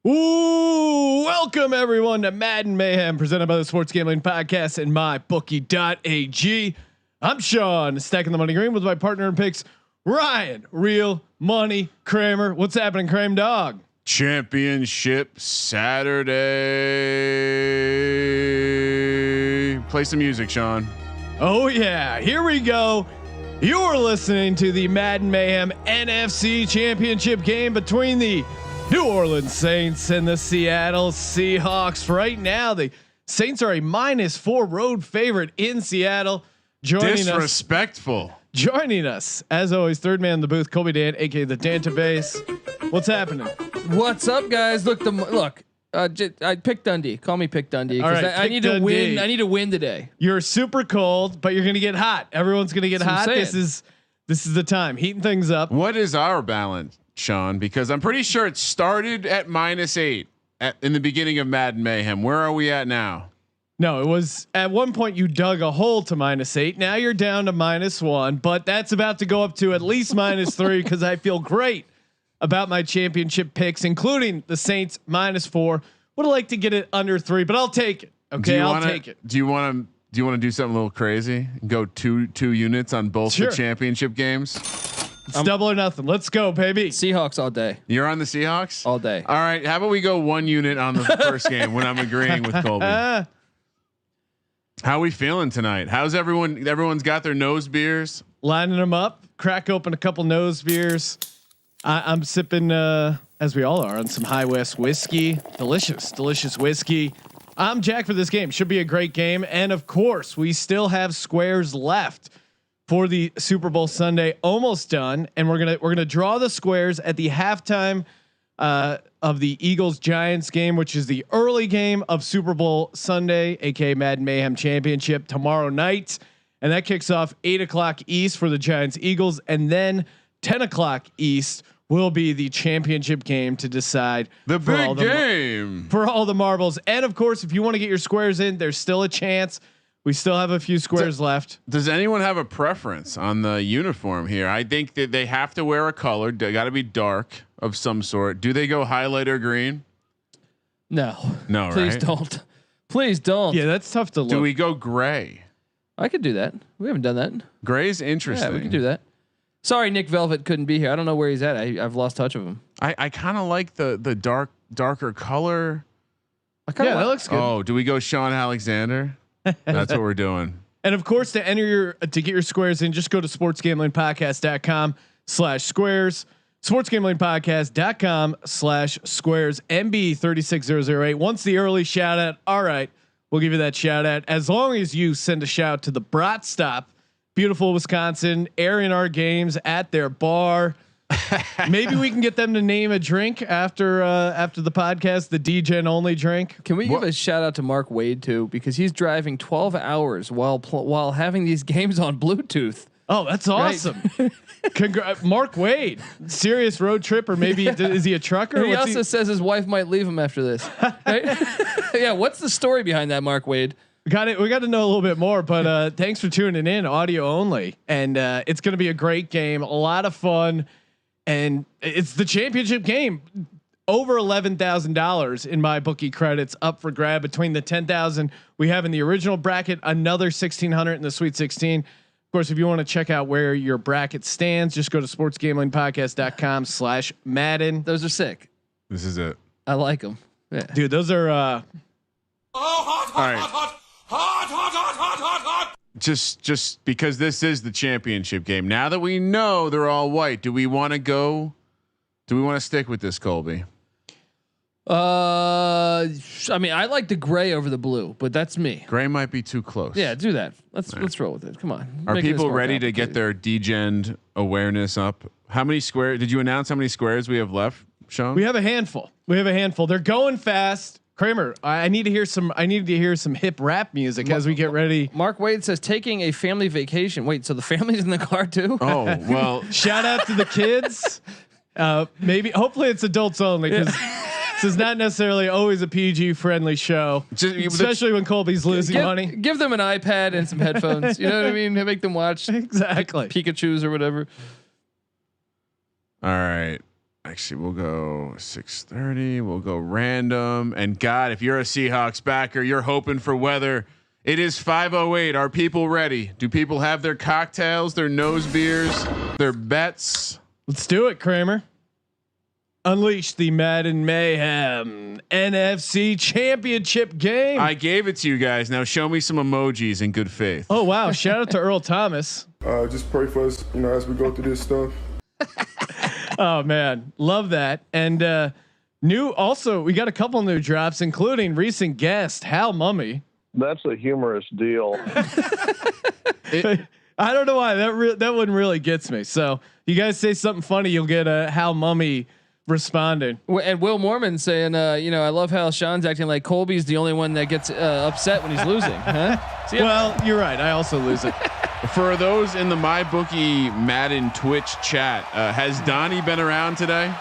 Ooh, welcome everyone to Madden Mayhem, presented by the Sports Gambling Podcast and MyBookie.ag. I'm Sean, stacking the money green with my partner in picks, Ryan, Real Money Kramer. What's happening, Kramer dog? Championship Saturday. Play some music, Sean. Oh yeah, here we go. You're listening to the Madden Mayhem NFC Championship game between the New Orleans Saints and the Seattle Seahawks. Right now, the Saints are a -4 road favorite in Seattle. Joining us, as always, third man in the booth, Colby Dan, aka the Dantabase. What's happening? What's up, guys? Look. I picked Dundee. Call me Pick Dundee because right, I need to win. I need to win today. You're super cold, but you're gonna get hot. Everyone's gonna get hot. This is the time, heating things up. What is our balance, Sean? Because I'm pretty sure it started at -8 in the beginning of Madden Mayhem. Where are we at now? No, it was at one point you dug a hole to -8. Now you're down to -1, but that's about to go up to at least -3 because I feel great about my championship picks, including the Saints -4. Would have liked to get it under 3, but I'll take it. Okay, I'll take it. Do you want to do something a little crazy? Go two units on both the championship games. It's double or nothing. Let's go, baby. Seahawks all day. You're on the Seahawks all day. All right. How about we go 1 unit on the first game when I'm agreeing with Colby? How are we feeling tonight? How's everyone? Everyone's got their nose beers. Lining them up. Crack open a couple nose beers. I'm sipping, as we all are, on some High West whiskey. Delicious whiskey. I'm jacked for this game. Should be a great game, and of course, we still have squares left for the Super Bowl Sunday. Almost done, and we're gonna draw the squares at the halftime of the Eagles Giants game, which is the early game of Super Bowl Sunday, aka Madden Mayhem Championship, tomorrow night, and that kicks off 8:00 East for the Giants Eagles, and then 10:00 East will be the championship game to decide the big game for all the marbles. And of course, if you want to get your squares in, there's still a chance. We still have a few squares left. Does anyone have a preference on the uniform here? I think that they have to wear a color. They got to be dark of some sort. Do they go highlighter green? No, please don't. Please don't. Yeah, that's tough to look. Do we go gray? I could do that. We haven't done that. Gray's interesting. Yeah, we can do that. Sorry, Nick Velvet couldn't be here. I don't know where he's at. I've lost touch of him. I kind of like the darker color. That looks good. Oh, do we go Sean Alexander? That's what we're doing. And of course, to get your squares in, just go to sportsgamblingpodcast.com/squares. Sportsgamblingpodcast.com/squares. MB36008. Once the early shout out. All right, we'll give you that shout out as long as you send a shout to the Brat Stop. Beautiful Wisconsin, airing our games at their bar. Maybe we can get them to name a drink after the podcast, the DGen only drink. Can we give a shout out to Mark Wade too, because he's driving 12 hours while having these games on Bluetooth. Oh, that's awesome! Mark Wade, serious road trip, or maybe is he a trucker? And he also says his wife might leave him after this. Right? Yeah, what's the story behind that, Mark Wade? We got to know a little bit more, but thanks for tuning in, audio only, and it's going to be a great game, a lot of fun, and it's the championship game. Over $11,000 in my bookie credits up for grab between the 10,000 we have in the original bracket, another 1,600 in the Sweet 16. Of course, if you want to check out where your bracket stands, just go to sportsgamblingpodcast.com/Madden. Those are sick. This is it. I like them, dude. Those are all right. Just because this is the championship game. Now that we know they're all white, do we want to go? Do we want to stick with this, Colby? I mean, I like the gray over the blue, but that's me. Gray might be too close. Yeah, do that. Let's roll with it. Come on. Are people ready to get their degen awareness up? How many squares? Did you announce how many squares we have left, Sean? We have a handful. They're going fast. Kramer, I need to hear some hip rap music as we get ready. Mark Wade says taking a family vacation. Wait, so the family's in the car too? Oh, well, shout out to the kids. Hopefully it's adults only, because this is not necessarily always a PG friendly show, especially when Colby's losing money. Give them an iPad and some headphones. You know what I mean? Make them watch exactly Pikachu's or whatever. All right. Actually, we'll go 6:30. We'll go random. And God, if you're a Seahawks backer, you're hoping for weather. It is 5:08. Are people ready? Do people have their cocktails, their nose beers, their bets? Let's do it, Kramer. Unleash the Madden Mayhem NFC Championship game. I gave it to you guys. Now show me some emojis in good faith. Oh wow! Shout out to Earl Thomas. Just pray for us, as we go through this stuff. Oh man, love that. And we got a couple new drops, including recent guest Hal Mummy. That's a humorous deal. I don't know why that one really gets me. So you guys say something funny, you'll get a Hal Mummy responding. And Will Mormon saying, I love how Sean's acting like Colby's the only one that gets upset when he's losing. Huh? So, yeah. Well, you're right. I also lose it. For those in the MyBookie Madden Twitch chat, has Donnie been around today?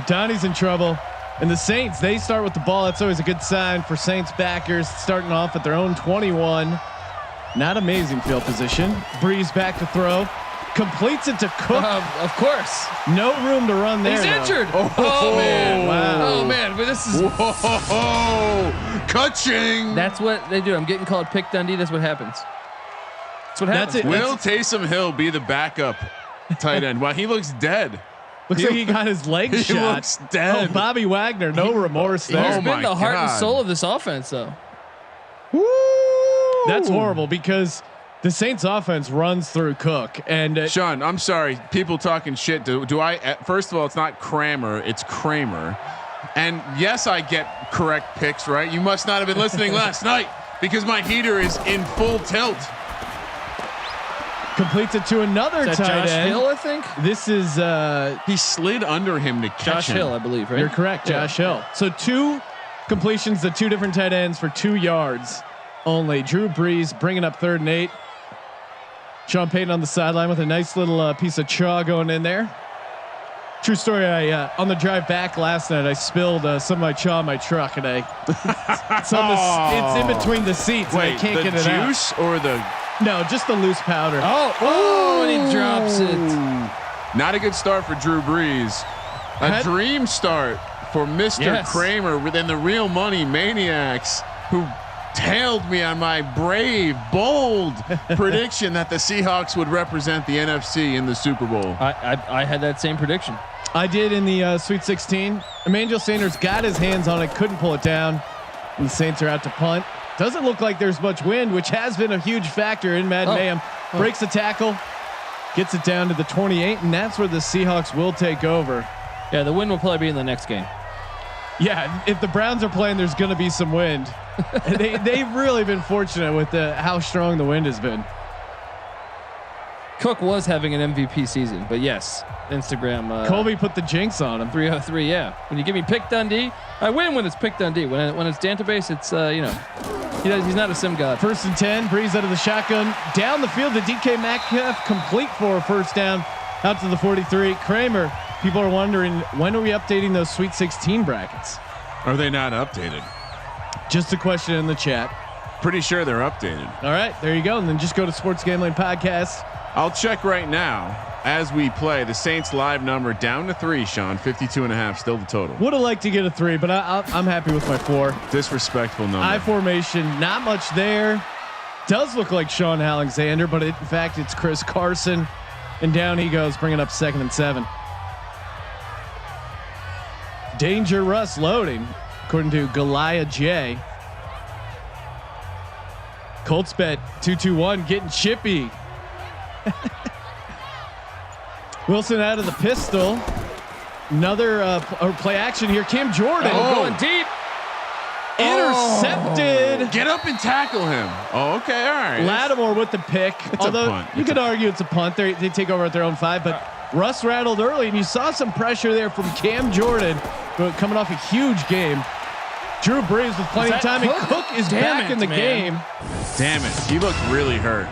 Donnie's in trouble. And the Saints, they start with the ball. That's always a good sign for Saints backers, starting off at their own 21. Not amazing field position. Breeze back to throw. Completes it to Cook. Of course. No room to run there. He's though. injured. Oh, man. Wow. Oh man. But this is. Whoa! Catching. That's what they do. I'm getting called Pick Dundee. That's what happens. That's what happens. That's it. Will Taysom Hill be the backup tight end? Wow, he looks dead. Looks like he got his leg He shot. looks dead. Oh, Bobby Wagner, no remorse there. He's Oh been my the heart and God. soul of this offense, though. Woo! That's horrible because the Saints offense runs through Cook and Sean, I'm sorry. People talking shit. Do I? First of all, it's not Kramer. It's Kramer. And yes, I get correct picks, right? You must not have been listening last night because my heater is in full tilt. completes it to another Is that tight Josh end. Hill, I think. This is He slid under him to catch Josh him. Hill, I believe, right? you're correct, Josh Hill. So 2 completions to 2 different tight ends for 2 yards only. Drew Brees bringing up 3rd and 8. Sean Payton on the sideline with a nice little piece of chaw going in there. True story. I on the drive back last night, I spilled some of my chaw in my truck, and it's in between the seats. Wait, and I can't the get it out. juice or the? No, just the loose powder. Oh, and he drops it. Not a good start for Drew Brees. A dream start for Mr. Kramer within the Real Money Maniacs, who tailed me on my brave, bold prediction that the Seahawks would represent the NFC in the Super Bowl. I had that same prediction. I did in the Sweet 16. Emmanuel Sanders got his hands on it, couldn't pull it down, and the Saints are out to punt. Doesn't look like there's much wind, which has been a huge factor in Madden Mayhem. Breaks the tackle, gets it down to the 28, and that's where the Seahawks will take over. Yeah, the wind will probably be in the next game. Yeah, if the Browns are playing, there's going to be some wind. They've really been fortunate with how strong the wind has been. Cook was having an MVP season, but yes, Instagram. Colby put the jinx on him. 303. Yeah, when you give me Pick Dundee, I win when it's Pick Dundee. When it's database, it's he's not a sim god. 1st and 10, Breeze out of the shotgun, down the field to DK Metcalf, complete for a 1st down, out to the 43. Kramer, people are wondering, when are we updating those Sweet 16 brackets? Are they not updated? Just a question in the chat. Pretty sure they're updated. All right, there you go. And then just go to Sports Gambling Podcast. I'll check right now as we play. The Saints live number down to 3, Sean. 52.5, still the total. Would have liked to get a 3, but I'm happy with my 4. Disrespectful number. I formation, not much there. Does look like Sean Alexander, but in fact, it's Chris Carson. And down he goes, bringing up 2nd and 7. Danger Russ loading, according to Goliath J. Colts bet 221, getting chippy. Wilson out of the pistol. Another play action here. Cam Jordan going deep. Intercepted. Get up and tackle him. Oh, okay. All right. Lattimore with the pick. It's Although a punt. you could argue it's a punt. They take over at their own 5, but Russ rattled early, and you saw some pressure there from Cam Jordan, coming off a huge game. Drew Brees with plenty of time, and Cook is back in the game. Damn it. He looked really hurt.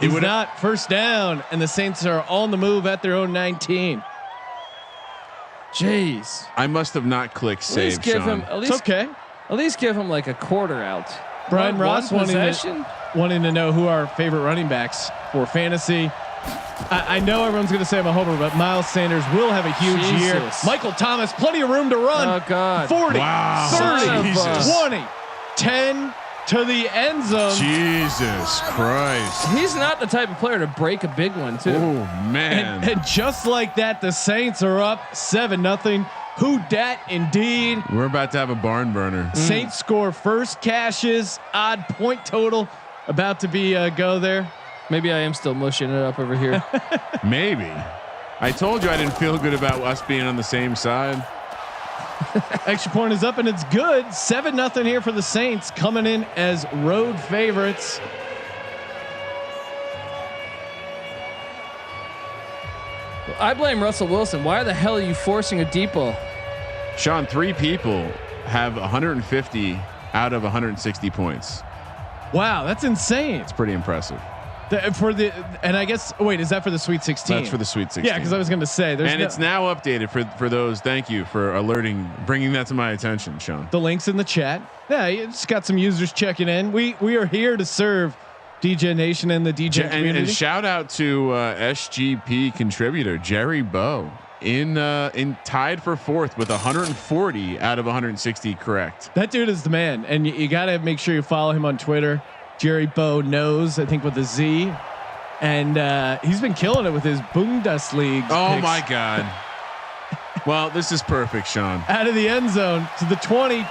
It would not. 1st down, and the Saints are on the move at their own 19. Jeez. I must have not clicked At least save, give Sean. him at It's least okay. At least give him like a quarter out. Brian One Ross wanting to know who our favorite running backs for fantasy. I know everyone's going to say I'm a homer, but Miles Sanders will have a huge year. Michael Thomas, plenty of room to run. Oh God. 40, Wow. 30, Jesus. 20, 10 to the end zone. Jesus Christ. He's not the type of player to break a big one too. Oh man. And just like that, the Saints are up 7-0. Who dat indeed? We're about to have a barn burner. Saints score first, cashes, odd point total about to be go there. Maybe I am still mushing it up over here. Maybe. I told you I didn't feel good about us being on the same side. Extra point is up and it's good. 7-0 here for the Saints, coming in as road favorites. I blame Russell Wilson. Why the hell are you forcing a deep ball? Sean, 3 people have 150 out of 160 points. Wow, that's insane. It's pretty impressive. And I guess is that for the Sweet 16? That's for the Sweet 16. Yeah, because I was going to say it's now updated for those. Thank you for bringing that to my attention, Sean. The links in the chat. Yeah, it's got some users checking in. We are here to serve DJ Nation and the DJ community. And shout out to SGP contributor Jerry Bow in tied for 4th with 140 out of 160 correct. That dude is the man, and you got to make sure you follow him on Twitter. Jerry Bow knows, I think, with a Z, and he's been killing it with his Bundesliga. Oh picks. my God. Well, this is perfect, Sean. Out of the end zone to the 20,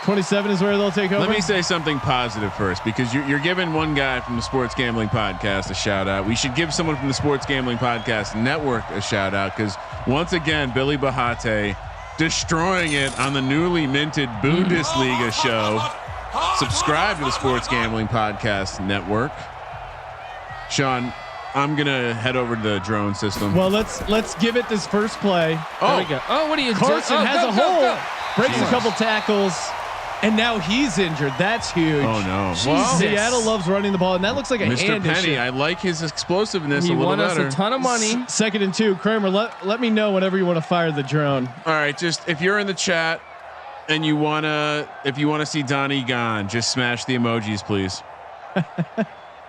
27 is where they'll take over. Let me say something positive first, because you're giving one guy from the Sports Gambling Podcast a shout out. We should give someone from the Sports Gambling Podcast Network a shout out, because once again, Billy Bahate destroying it on the newly minted Bundesliga show. Subscribe to the Sports Gambling Podcast Network. Sean, I'm gonna head over to the drone system. Well, let's give it this first play. There we go. Oh, what are you doing? Carson has a hole, breaks Jesus. a couple tackles, and now he's injured. That's huge. Oh no! Jesus. Seattle loves running the ball, and that looks like a Mr. hand Penny, issue. I like his explosiveness He a little won us better. a ton of money. 2nd and 2. Kramer, let me know whenever you want to fire the drone. All right, just if you're in the chat and if you wanna see Donnie gone, just smash the emojis, please.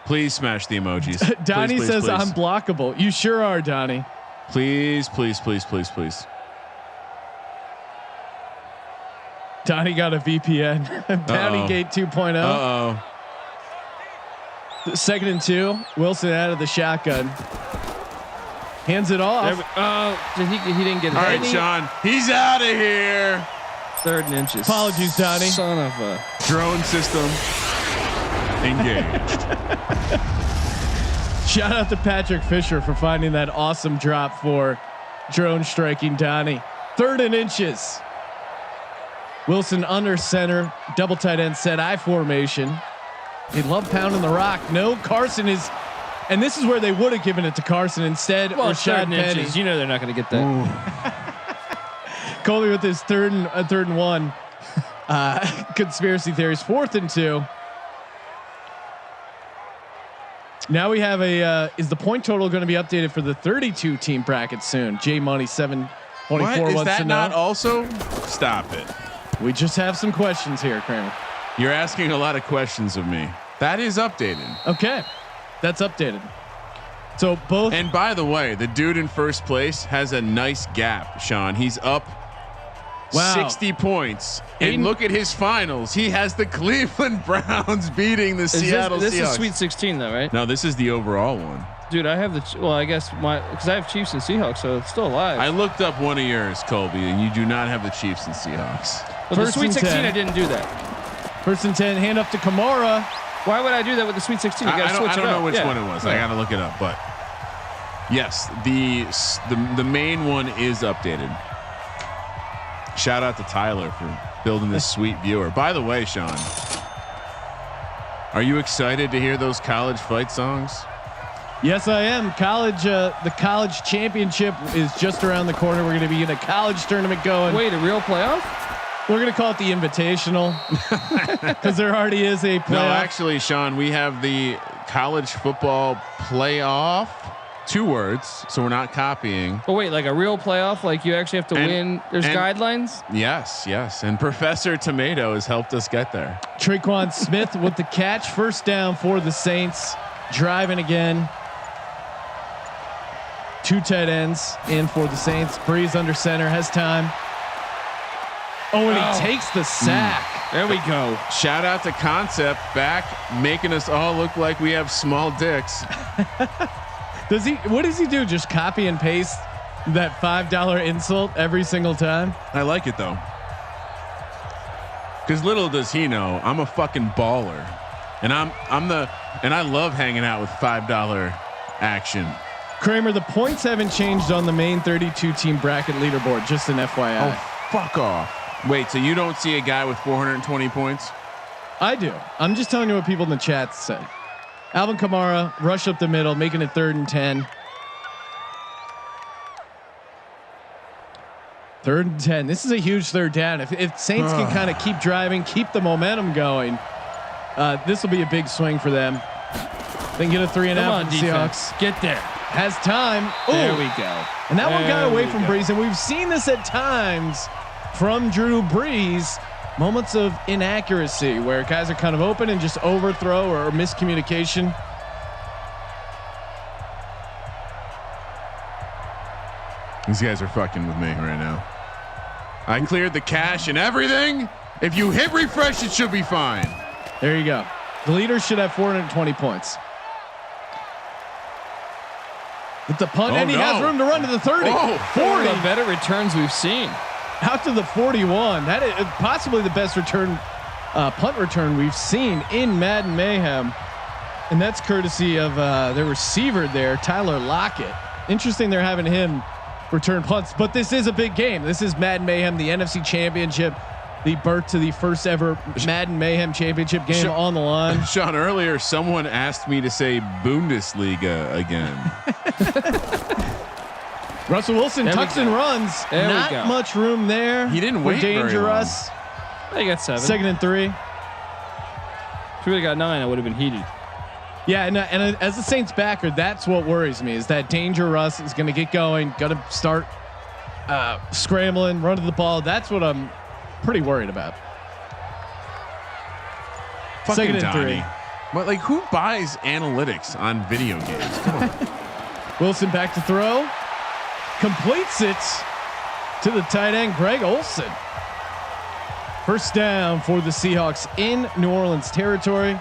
Please smash the emojis. Donnie please, says please. I'm blockable. You sure are, Donnie. Please, please, please, please, please. Donnie got a VPN. Bounty Gate 2.0. Uh-oh. 2nd and 2. Wilson out of the shotgun. Hands it off. He didn't get it. All right, Sean. He's out of here. 3rd and inches. Apologies, Donnie. Son of a. Drone system engaged. Shout out to Patrick Fisher for finding that awesome drop for drone striking Donnie. 3rd and inches. Wilson under center, double tight end set I formation. They love pounding the rock. No, Carson is, and this is where they would have given it to Carson instead. Well, Rashad 3rd and Penny. inches. You know they're not going to get that. Colby with his 3rd and 1. Conspiracy theories. 4th and 2. Now we have is the point total going to be updated for the 32 team bracket soon? J Money 724 What? Is wants that to know. not also? Stop it. We just have some questions here, Kramer. You're asking a lot of questions of me. That is updated. Okay, that's updated. So both. And by the way, the dude in first place has a nice gap, Sean. He's up 60 points. And look at his finals. He has the Cleveland Browns beating the Seattle Seahawks. This is Sweet 16 though, right? No, this is the overall one. Dude, I have I guess because I have Chiefs and Seahawks, so it's still alive. I looked up one of yours, Colby, and you do not have the Chiefs and Seahawks. But the First Sweet and 16, 10. I didn't do that. 1st and 10, hand up to Kamara. Why would I do that with the Sweet 16? You I gotta switch don't it up. know which one it was. I got to look it up. But yes, the main one is updated. Shout out to Tyler for building this sweet viewer. By the way, Sean, are you excited to hear those college fight songs? Yes, I am. The college championship is just around the corner. We're going to be in a college tournament going. Wait, a real playoff? We're going to call it the Invitational because there already is a playoff. No, actually, Sean, we have the college football playoff. 2 words, so we're not copying. But wait, like a real playoff? Like you actually have to win? There's guidelines? Yes. And Professor Tomato has helped us get there. Traquan Smith with the catch. 1st down for the Saints. Driving again. 2 tight ends in for the Saints. Breeze under center, has time. Oh, and he takes the sack. There we go. Shout out to Concept back, making us all look like we have small dicks. Does he? What does he do? Just copy and paste that $5 insult every single time? I like it though, because little does he know, I'm a fucking baller, and I love hanging out with $5 action. Kramer, the points haven't changed on the main 32 team bracket leaderboard. Just an FYI. Oh, fuck off. Wait, so you don't see a guy with 420 points? I do. I'm just telling you what people in the chat say. Alvin Kamara rush up the middle, making it 3rd and 10. 3rd and 10. This is a huge 3rd down. If Saints can kind of keep driving, keep the momentum going, this will be a big swing for them. Then get a 3 and out for the Seahawks. Get there. Has time. Ooh. There we go. And that one got away from Breeze, and we've seen this at times from Drew Brees. Moments of inaccuracy where guys are kind of open and just overthrow or miscommunication. These guys are fucking with me right now. I cleared the cache and everything. If you hit refresh, it should be fine. There you go. The leader should have 420 points. With the punt, and he has room to run to the 30. 40. The better returns we've seen. Out to the 41. That is possibly the best return, punt return we've seen in Madden Mayhem. And that's courtesy of their receiver there, Tyler Lockett. Interesting they're having him return punts, but this is a big game. This is Madden Mayhem, the NFC Championship, the birth to the first ever Madden Mayhem Championship game on the line. Sean, earlier someone asked me to say Bundesliga again. Russell Wilson tucks and runs. Not much room there. He didn't wait dangerous. They got 7. 2nd and 3. If we would have got 9, I would have been heated. Yeah, and as the Saints backer, that's what worries me, is that danger Russ is going to get going, going to start scrambling, run to the ball. That's what I'm pretty worried about. Fucking 2nd and Donnie. 3. But like, who buys analytics on video games? Come on. Wilson back to throw. Completes it to the tight end, Greg Olsen. First down for the Seahawks in New Orleans territory.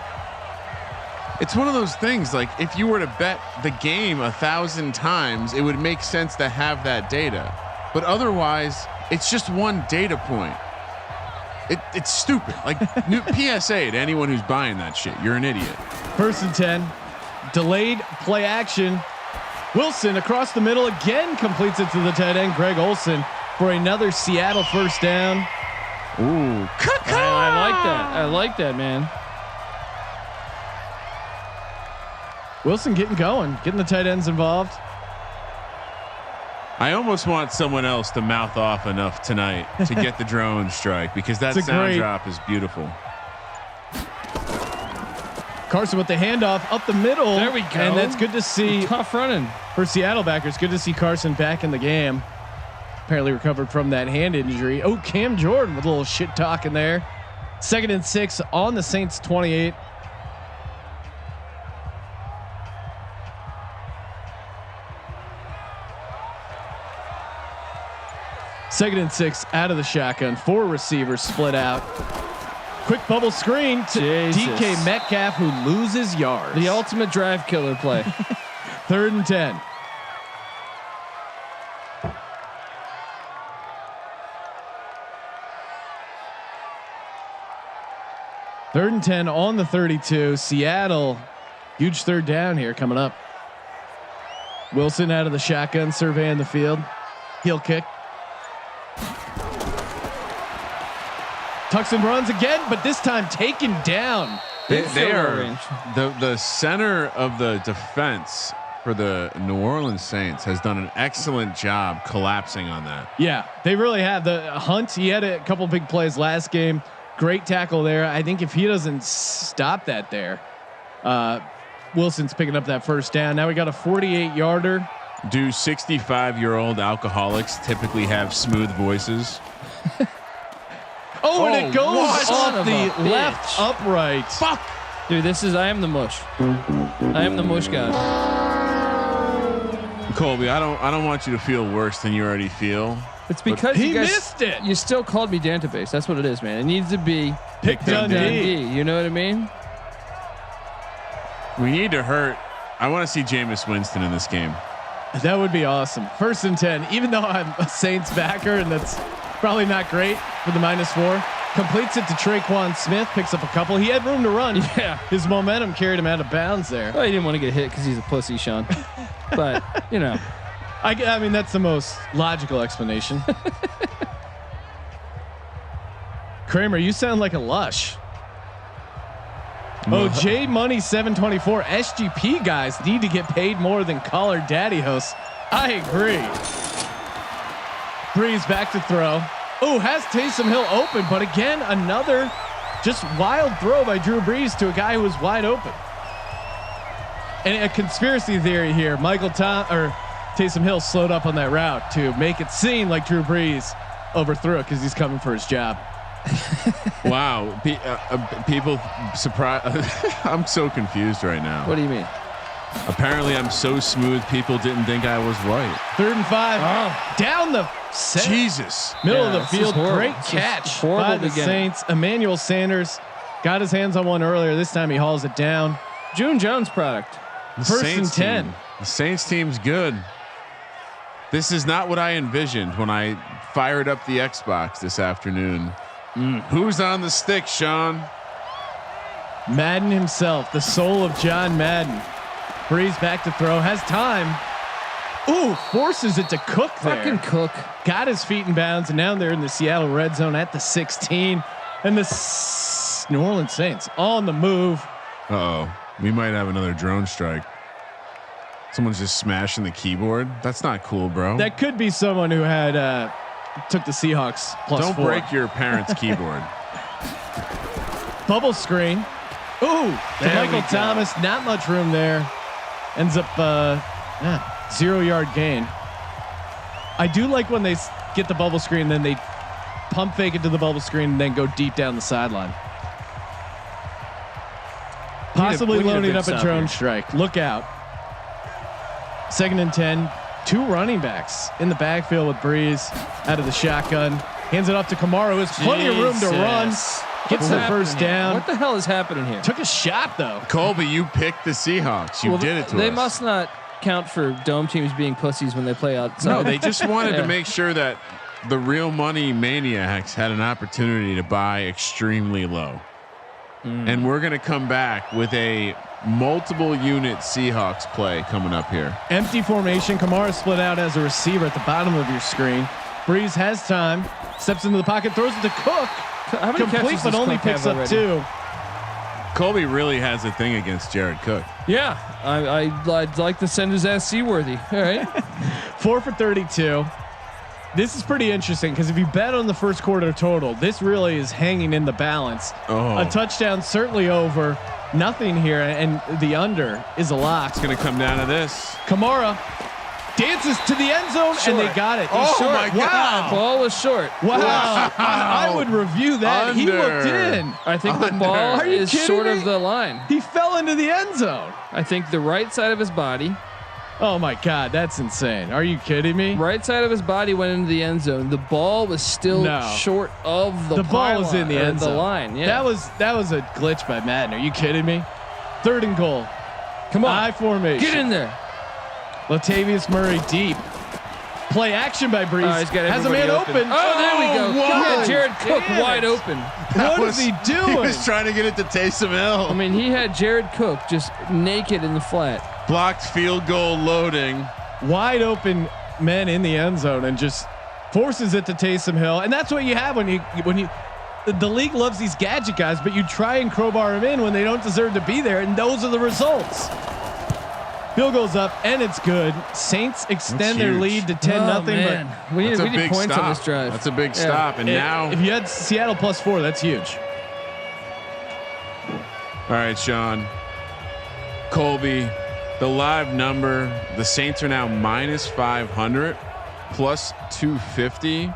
It's one of those things, like if you were to bet the game 1,000 times, it would make sense to have that data. But otherwise, it's just one data point. It's stupid. Like new PSA to anyone who's buying that shit. You're an idiot. 1st and 10. Delayed play action. Wilson across the middle again, completes it to the tight end, Greg Olsen, for another Seattle first down. Ooh, I like that. I like that, man. Wilson getting going, getting the tight ends involved. I almost want someone else to mouth off enough tonight to get the drone strike, because that sound drop is beautiful. Carson with the handoff up the middle. There we go. And that's good to see. Tough running for Seattle backers. Good to see Carson back in the game. Apparently recovered from that hand injury. Oh, Cam Jordan with a little shit talking there. 2nd and 6 on the Saints 28. Second and 6 out of the shotgun. 4 receivers split out. Quick bubble screen to DK Metcalf, who loses yards. The ultimate drive killer play. 3rd and 10. Third and 10 on the 32. Seattle, huge 3rd down here coming up. Wilson out of the shotgun, surveying the field. Heel kick. Tucks and runs again, but this time taken down. They are the center of the defense for the New Orleans Saints has done an excellent job collapsing on that. Yeah, they really have. The Hunt, he had a couple big plays last game. Great tackle there. I think if he doesn't stop that there, Wilson's picking up that first down. Now we got a 48-yarder. Do 65-year-old alcoholics typically have smooth voices? And it goes off the left upright. Fuck. Dude, I am the mush. I am the mush god. Colby, I don't want you to feel worse than you already feel. It's because he you guys missed it. You still called me database. That's what it is, man. It needs to be Pick Dundee. You know what I mean? We need to hurt. I want to see Jameis Winston in this game. That would be awesome. 1st and 10. Even though I'm a Saints backer, and that's probably not great for the -4. Completes it to Traquan Smith. Picks up a couple. He had room to run. Yeah. His momentum carried him out of bounds there. Well, he didn't want to get hit because he's a pussy, Sean. But you know, I mean, that's the most logical explanation. Kramer, you sound like a lush. Oh, J Money 724. SGP guys need to get paid more than caller daddy hosts. I agree. Breeze back to throw. Oh, has Taysom Hill open, but again, another just wild throw by Drew Brees to a guy who was wide open. And a conspiracy theory here. Taysom Hill slowed up on that route to make it seem like Drew Brees overthrew it because he's coming for his job. Wow. People surprised. I'm so confused right now. what do you mean? Apparently I'm so smooth. People didn't think I was right. 3rd and 5. Down the Jesus. middle Yeah, of the this is field. horrible. Great This is catch horrible by the beginning. Saints. Emmanuel Sanders got his hands on one earlier. This time he hauls it down. June Jones product. The 1st Saints and 10. team. The Saints team's good. This is not what I envisioned when I fired up the Xbox this afternoon. Who's on the stick, Sean? Madden himself, the soul of John Madden. Breeze back to throw. Has time. Ooh, forces it to Cook there. Fucking Cook. Got his feet in bounds, and now they're in the Seattle red zone at the 16. And the New Orleans Saints on the move. Uh-oh. We might have another drone strike. Someone's just smashing the keyboard. That's not cool, bro. That could be someone who had took the Seahawks +4. Don't break your parents' keyboard. Bubble screen. Ooh, to Michael Thomas. Not much room there. Ends up 0-yard gain. I do like when they get the bubble screen, then they pump fake it to the bubble screen and then go deep down the sideline. Possibly we need a loading big up a stop drone here. strike. Look out. 2nd and 10. 2 running backs in the backfield with Breeze out of the shotgun. Hands it off to Kamara, who has plenty of room to run. Gets the first down. What the hell is happening here? Took a shot though. Colby, you picked the Seahawks. You did it to us. They must not count for dome teams being pussies when they play outside. No, they just wanted Yeah. to make sure that the real money maniacs had an opportunity to buy extremely low. And we're going to come back with a multiple unit Seahawks play coming up here. Empty formation. Kamara split out as a receiver at the bottom of your screen. Breeze has time. Steps into the pocket. Throws it to Cook. How many Complete, catches but does only Cook picks have up already? 2. Colby really has a thing against Jared Cook. Yeah, I'd like to send his ass seaworthy. All right. 4 for 32. This is pretty interesting because if you bet on the first quarter total, this really is hanging in the balance. Oh. A touchdown certainly over. Nothing here, and the under is a lock. It's going to come down to this. Kamara dances to the end zone, and they got it. He's Oh short. my God. Ball was short. Wow. I would review that. He Under. looked in. I think the ball Are you is kidding short me? of the line. He fell into the end zone. I think the right side of his body, Oh my God, that's insane. Are you kidding me? right side of his body went into the end zone. The ball was still No. short of the The ball was in the end zone. The line. Yeah. That was a glitch by Madden. Are you kidding me? 3rd and goal. Come on. I formation. Get in there. Latavius Murray deep. Play action by Breeze. Oh, he's got Has a man everybody open. Oh, there we go. whoa. He had Jared Cook Damn wide it. open. What is he doing? He was trying to get it to Taysom Hill. I mean, he had Jared Cook just naked in the flat. Blocked field goal loading. Wide open men in the end zone and just forces it to Taysom Hill. And that's what you have when you the league loves these gadget guys, but you try and crowbar them in when they don't deserve to be there, and those are the results. Field goes up and it's good. Saints extend their huge. lead to 10-0. man. But We That's a need big points stop. on this drive. That's a big Yeah. stop. And now, if you had Seattle +4, that's huge. all right, Sean, Colby, the live number, the Saints are now -500 plus 250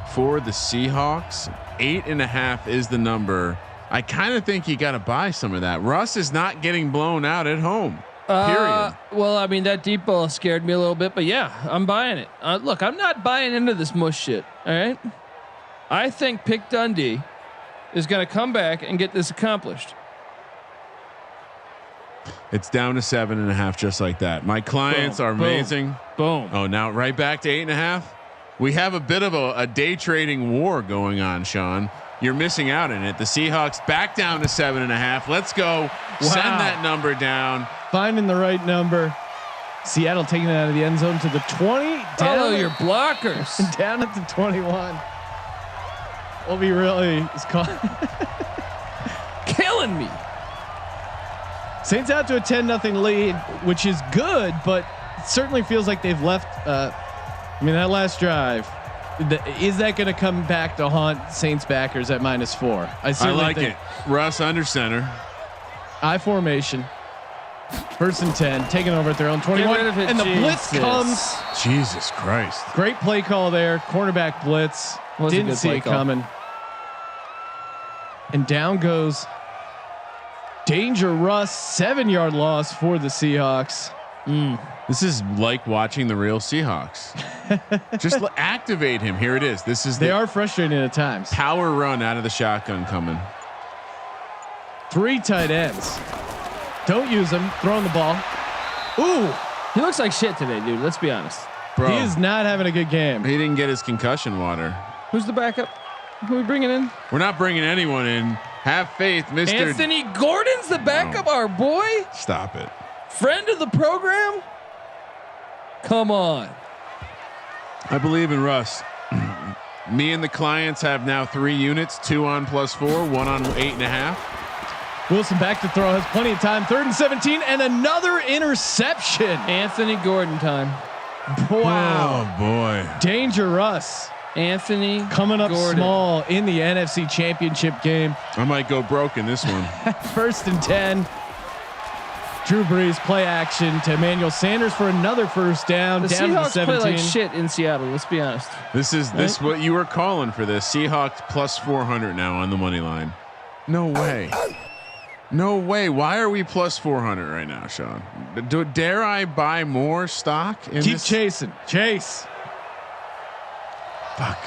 for the Seahawks. 8.5 is the number. I kind of think you got to buy some of that. Russ is not getting blown out at home. Period. Well, I mean, that deep ball scared me a little bit, but yeah, I'm buying it. Look, I'm not buying into this mush shit. All right. I think Pick Dundee is going to come back and get this accomplished. It's down to 7.5, just like that. My clients are amazing. Boom. Oh, now right back to 8.5. We have a bit of a day trading war going on, Sean. You're missing out in it. The Seahawks back down to 7.5. Let's go. Wow. Send that number down. Finding the right number. Seattle taking it out of the end zone to the 20. Follow your blockers. Down at the 21. Will be really killing me. Saints out to a 10-0 lead, which is good, but it certainly feels like they've left. I mean, that last drive, is that going to come back to haunt Saints backers at -4? I like it. Russ under center. I formation. 1st and 10, taking over at their own 21, and the blitz comes. Jesus Christ! Great play call there, cornerback blitz. Didn't see it coming. And down goes Danger Russ, 7-yard loss for the Seahawks. This is like watching the real Seahawks. Just activate him. Here it is. This is they are frustrating at times. Power run out of the shotgun coming. 3 tight ends. Don't use him. Throwing the ball. Ooh, he looks like shit today, dude. Let's be honest. Bro, he is not having a good game. He didn't get his concussion water. Who's the backup? Who are we bringing in? We're not bringing anyone in. Have faith, Mr. Anthony Gordon's the backup. Our boy. Stop it. Friend of the program. Come on. I believe in Russ. Me and the clients have now 3 units, 2 on +4, 1 on 8.5. Wilson back to throw, has plenty of time. 3rd and 17, and another interception. Anthony Gordon time. Wow. Oh boy. Danger Russ. Anthony coming up Gordon. small in the NFC Championship game. I might go broke in this one. 1st and 10. Drew Brees play action to Emmanuel Sanders for another 1st down. The down Seahawks to the 17. play like shit in Seattle. Let's be honest. This is this what you were calling for this. Seahawks +400 now on the money line. No way. No way. Why are we +400 right now, Sean? Dare I buy more stock? Keep chasing. Chase. Fuck.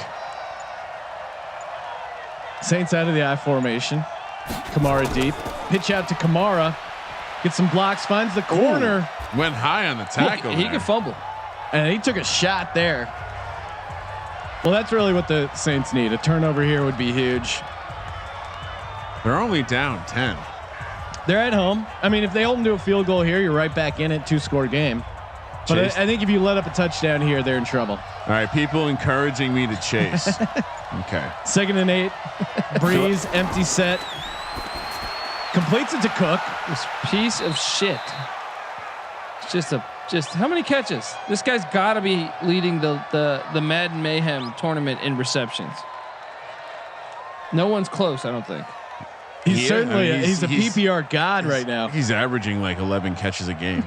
Saints out of the I formation. Kamara deep. Pitch out to Kamara. Gets some blocks. Finds the corner. Ooh, went high on the tackle. He could fumble. And he took a shot there. Well, that's really what the Saints need. A turnover here would be huge. They're only down 10. They're at home. I mean, if they hold them to a field goal here, you're right back in it. 2-score game. But I think if you let up a touchdown here, they're in trouble. All right, people encouraging me to chase. Okay. 2nd and 8. Breeze, empty set. Completes it to Cook. This piece of shit. It's just how many catches? This guy's got to be leading the Madden Mayhem tournament in receptions. No one's close, I don't think. He's certainly he's a PPR god right now. He's averaging like 11 catches a game.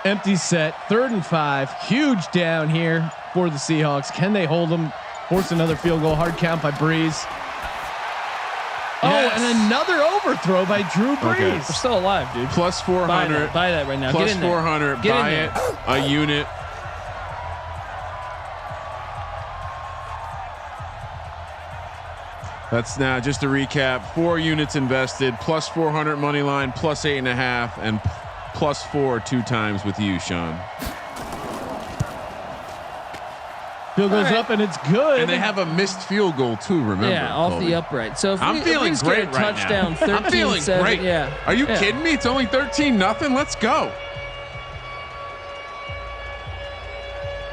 Empty set, 3rd and 5. Huge down here for the Seahawks. Can they hold them? Force another field goal. Hard count by Breeze. Yes. Oh, and another overthrow by Drew Brees. Okay. We're still alive, dude. +400. Buy that right now. +400. Buy it. A unit. That's now just to recap. 4 units invested, +400 money line, +8.5, and +4 2 times with you, Sean. Field goes up and it's good. And they have a missed field goal too. Remember? Yeah, off Colby. the upright. So if I'm feeling if great get a right touchdown, now. I'm feeling 13-7, great. Yeah. Are you kidding me? It's only 13-0. Let's go.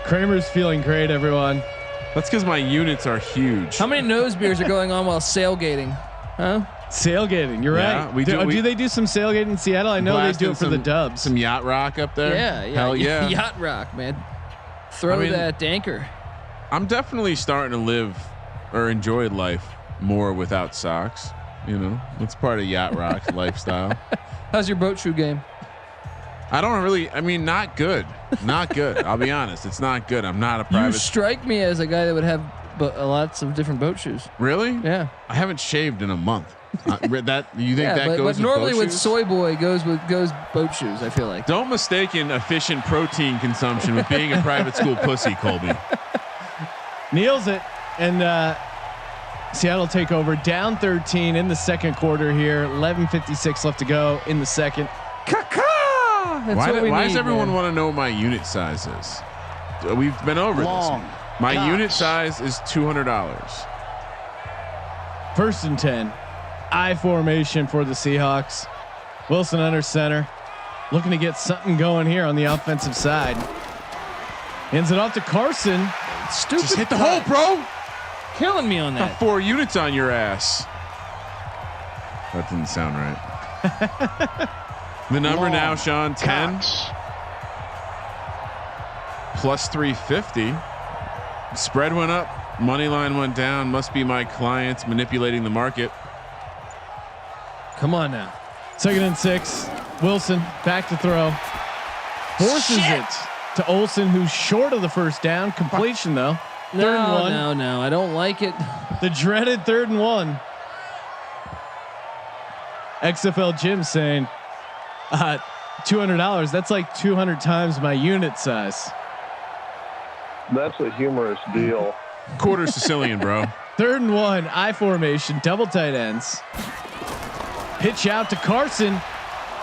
Kramer's feeling great, everyone. That's because my units are huge. How many nose beers are going on while sailgating? Huh? Sailgating. You're Yeah, right. we do. Do they do some sailgating in Seattle? I know they do it for the Dubs. Some yacht rock up there. Yeah. Hell yeah. Yacht rock, man. Throw that anchor. I'm definitely starting to live or enjoy life more without socks. You know, it's part of yacht rock's lifestyle. How's your boat shoe game? I don't really. I mean, not good. Not good. I'll be honest. It's not good. I'm not a You private. strike me as a guy that would have lots of different boat shoes. Really? Yeah. I haven't shaved in a month. That you think that goes? But normally with shoes? soy boy goes boat shoes. I feel like. Don't mistake efficient protein consumption with being a private school pussy, Colby. Nails it, and Seattle take over down 13 in the second quarter here. 11:56 left to go in the second. Why does everyone want to know what my unit size is? We've been over this. My unit size is $200. First and 10. I formation for the Seahawks. Wilson under center, looking to get something going here on the offensive side. Hands it off to Carson. Stupid. Just hit the hole, bro. Killing me on that. Got 4 units on your ass. That didn't sound right. The number now, Sean, 10 plus 350. Spread went up. Money line went down. Must be my clients manipulating the market. Come on now. 2nd and 6. Wilson back to throw. Forces it to Olsen, who's short of the first down. Completion though. 3rd and 1. No, I don't like it. The dreaded 3rd and 1. XFL Jim saying, $200. That's like 200 times my unit size. That's a humorous deal. Quarter Sicilian, bro. 3rd and 1. I formation. Double tight ends. Pitch out to Carson.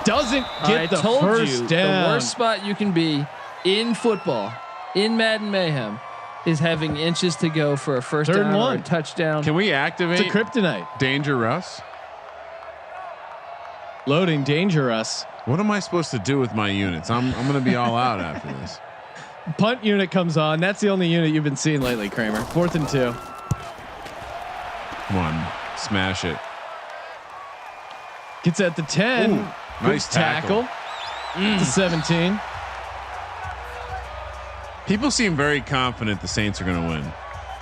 Doesn't get the first down. The worst spot you can be in football, in Madden Mayhem, is having inches to go for a first 3rd down and 1. or a touchdown. Can we activate It's a kryptonite. Danger Russ? Loading Danger Russ. What am I supposed to do with my units? I'm going to be all out after this. Punt unit comes on. That's the only unit you've been seeing lately, Kramer. 4th and 2. Come on, smash it. Gets at the 10. Ooh, nice tackle. To 17. People seem very confident the Saints are going to win.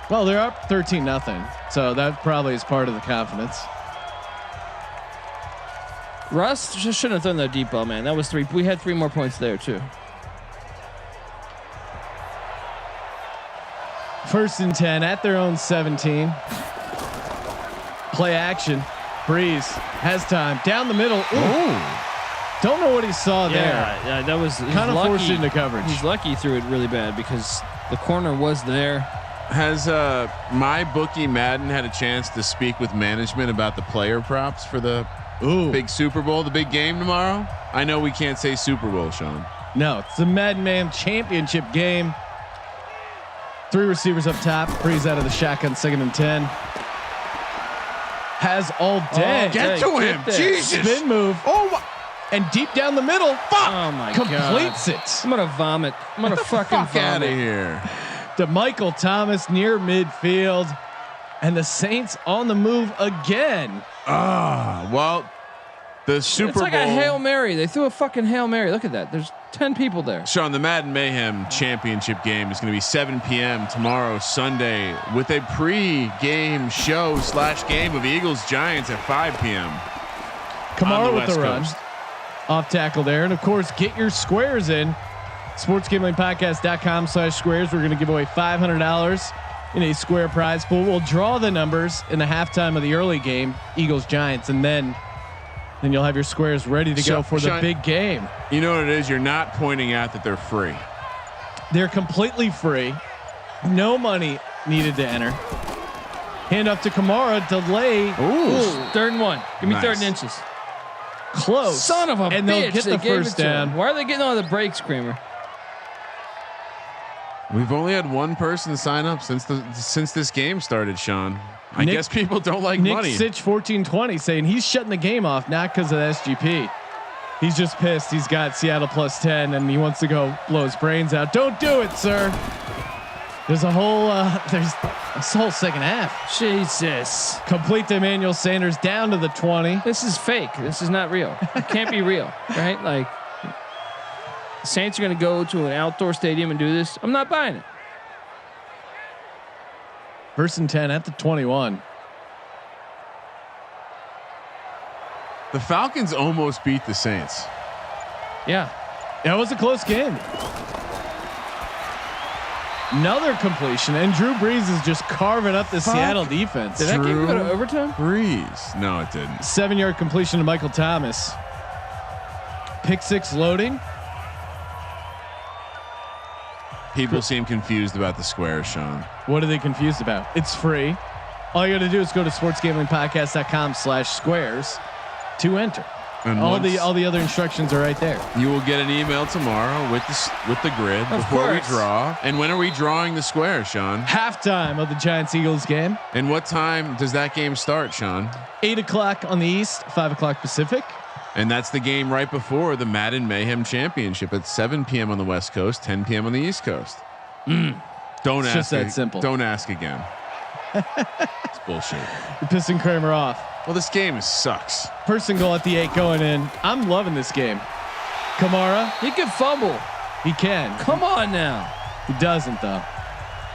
Well, they're up 13-0, so that probably is part of the confidence. Russ just shouldn't have thrown that deep ball, man. That was 3. We had 3 more points there too. 1st and 10 at their own 17. Play action. Breeze has time down the middle. Ooh. Don't know what he saw there. Yeah, that was kind of forced into coverage. He's lucky he threw it really bad because the corner was there. Has my bookie Madden had a chance to speak with management about the player props for the big Super Bowl, the big game tomorrow? I know we can't say Super Bowl, Sean. No, it's the Madden Mayhem championship game. 3 receivers up top. Breeze out of the shotgun. 2nd and 10. Has all day. Get to him. Jesus. Spin move. Oh my. And deep down the middle. Fuck. Oh my Completes God. it. I'm going to vomit. I'm going to fucking Fuck out vomit. of here. To Michael Thomas near midfield. And the Saints on the move again. Well, the Super It's like Bowl. a Hail Mary. They threw a fucking Hail Mary. Look at that. There's 10 people there. Sean, the Madden Mayhem championship game is going to be 7 p.m. tomorrow, Sunday, with a pre-game show / game of Eagles Giants at 5 p.m. Kamara with the run. Coast. Off tackle there. And of course, get your squares in. sportsgamblingpodcast.com/squares. We're going to give away $500 in a square prize pool. We'll draw the numbers in the halftime of the early game, Eagles Giants, and then you'll have your squares ready to go for the big game. You know what it is? You're not pointing out that they're free. They're completely free. No money needed to enter. Hand up to Kamara. Delay. Ooh. 3rd and 1. Give me Nice. 3rd and inches. Close. Son of a and bitch. they'll get They the gave first it to down. him. Why are they getting all the breaks, Kramer? We've only had one person sign up since this game started, Sean. I guess people don't like Nick money. Sitch 1420 saying he's shutting the game off, not because of the SGP. He's just pissed. He's got Seattle +10 and he wants to go blow his brains out. Don't do it, sir. There's a whole second half. Jesus. Complete to Emmanuel Sanders down to the 20. This is fake. This is not real. It can't be real, right? Like, the Saints are going to go to an outdoor stadium and do this. I'm not buying it. 1st and 10 at the 21. The Falcons almost beat the Saints. Yeah. That was a close game. Another completion, and Drew Brees is just carving up the Seattle defense. Did that game go to overtime? Brees. No, it didn't. 7-yard completion to Michael Thomas. Pick 6 loading. People seem confused about the squares, Sean. What are they confused about? It's free. All you got to do is go to sportsgamblingpodcast.com/squares to enter. And all the other instructions are right there. You will get an email tomorrow with the grid before we draw. And when are we drawing the square, Sean? Halftime of the Giants-Eagles game. And what time does that game start, Sean? 8 o'clock on the East, 5 o'clock Pacific. And that's the game right before the Madden Mayhem Championship at 7 p.m. on the West Coast, 10 p.m. on the East Coast. Don't it's ask. Just that simple. Don't ask again. It's bullshit. You're pissing Kramer off. Well, this game sucks. First and goal at the 8 going in. I'm loving this game. Kamara. He can fumble. He can. Come on now. He doesn't though.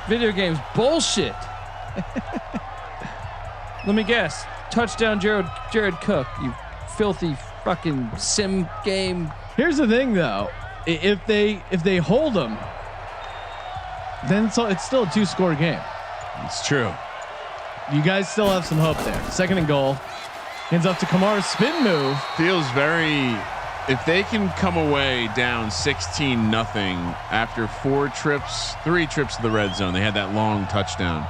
Video games bullshit. Let me guess. Touchdown Jared Cook. You filthy fucking sim game. Here's the thing though. If they hold him, then it's still a 2-score game. It's true. You guys still have some hope there. Second and goal. Hands off to Kamara. Spin move. Feels very. If they can come away down 16-0 after 3 trips to the red zone, they had that long touchdown.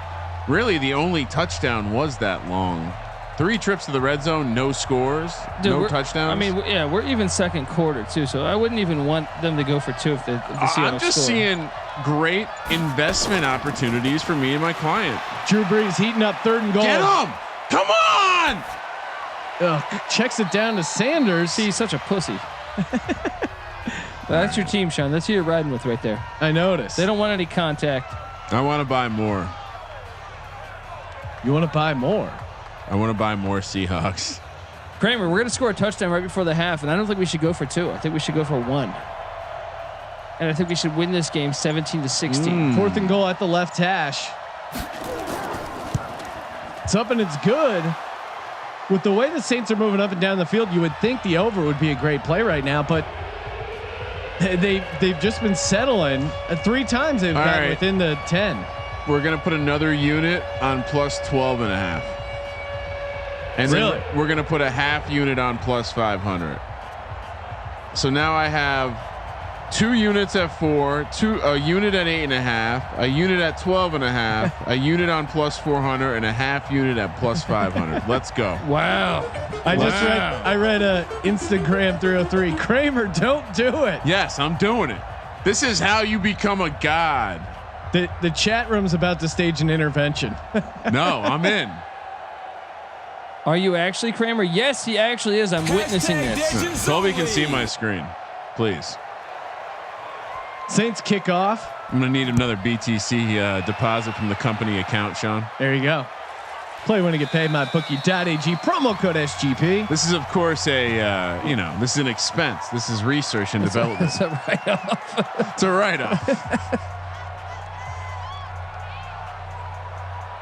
Really, the only touchdown was that long. 3 trips to the red zone, no scores, Dude, no touchdowns. I mean, yeah, we're even second quarter too, so I wouldn't even want them to go for 2 if the Seattle I'm just score. seeing great investment opportunities for me and my client. Drew Brees heating up 3rd and goal. Get him! Come on! Ugh, checks it down to Sanders. See, he's such a pussy. That's your team, Sean. That's who you're riding with right there. I noticed. They don't want any contact. I want to buy more. You want to buy more? I want to buy more Seahawks. Kramer, we're going to score a touchdown right before the half, and I don't think we should go for 2. I think we should go for 1. And I think we should win this game 17-16. 4th and goal at the left hash. It's up and it's good. With the way the Saints are moving up and down the field, you would think the over would be a great play right now, but they've just been settling. 3 times they've gotten within the 10. We're going to put another unit on plus 12.5. And really? then we're going to put a half unit on plus 500. So now I have 2 units at 4, a unit at 8.5, a unit at 12.5, a unit on plus 400, and a half unit at plus 500. Let's go. Wow. I read Instagram 303. Kramer, don't do it. Yes, I'm doing it. This is how you become a god. The chat room's about to stage an intervention. No, I'm in. Are you actually, Kramer? Yes, he actually is. I'm witnessing this. Colby can see my screen, please. Saints kick off. I'm gonna need another BTC deposit from the company account, Sean. There you go. Play when you get paid. MyBookie.ag promo code SGP. This is, of course, this is an expense. This is research and development. It's a write-off. It's a write-off.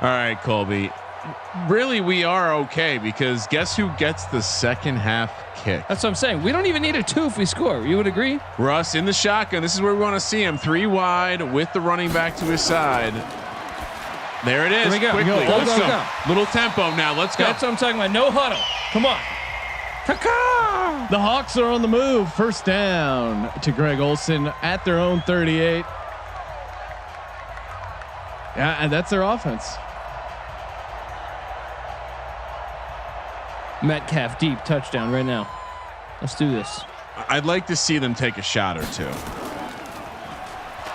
All right, Colby. Really, we are okay because guess who gets the second half kick? That's what I'm saying. We don't even need a 2 if we score. You would agree? Russ in the shotgun. This is where we want to see him. 3 wide with the running back to his side. There it is. Here we go. Quickly. Go. Little tempo now. Let's go. That's what I'm talking about. No huddle. Come on. Ta-ka! The Hawks are on the move. First down to Greg Olsen at their own 38. Yeah, and that's their offense. Metcalf deep touchdown right now. Let's do this. I'd like to see them take a shot or 2.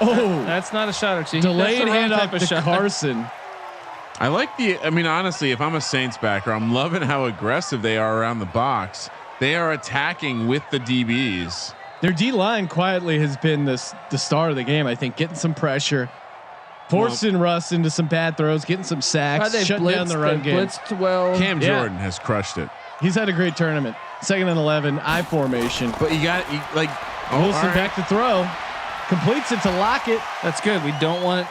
Oh, That's not a shot or 2. delayed handoff to shot. Carson. I like honestly, if I'm a Saints backer, I'm loving how aggressive they are around the box. They are attacking with the DBs. Their D line quietly has been the star of the game. I think getting some pressure, forcing Russ into some bad throws, getting some sacks, shutting down the run game. Blitzed well. Cam Jordan has crushed it. He's had a great tournament. 2nd and 11, I formation. But you got Wilson back to throw, completes it to Lockett. That's good. We don't want.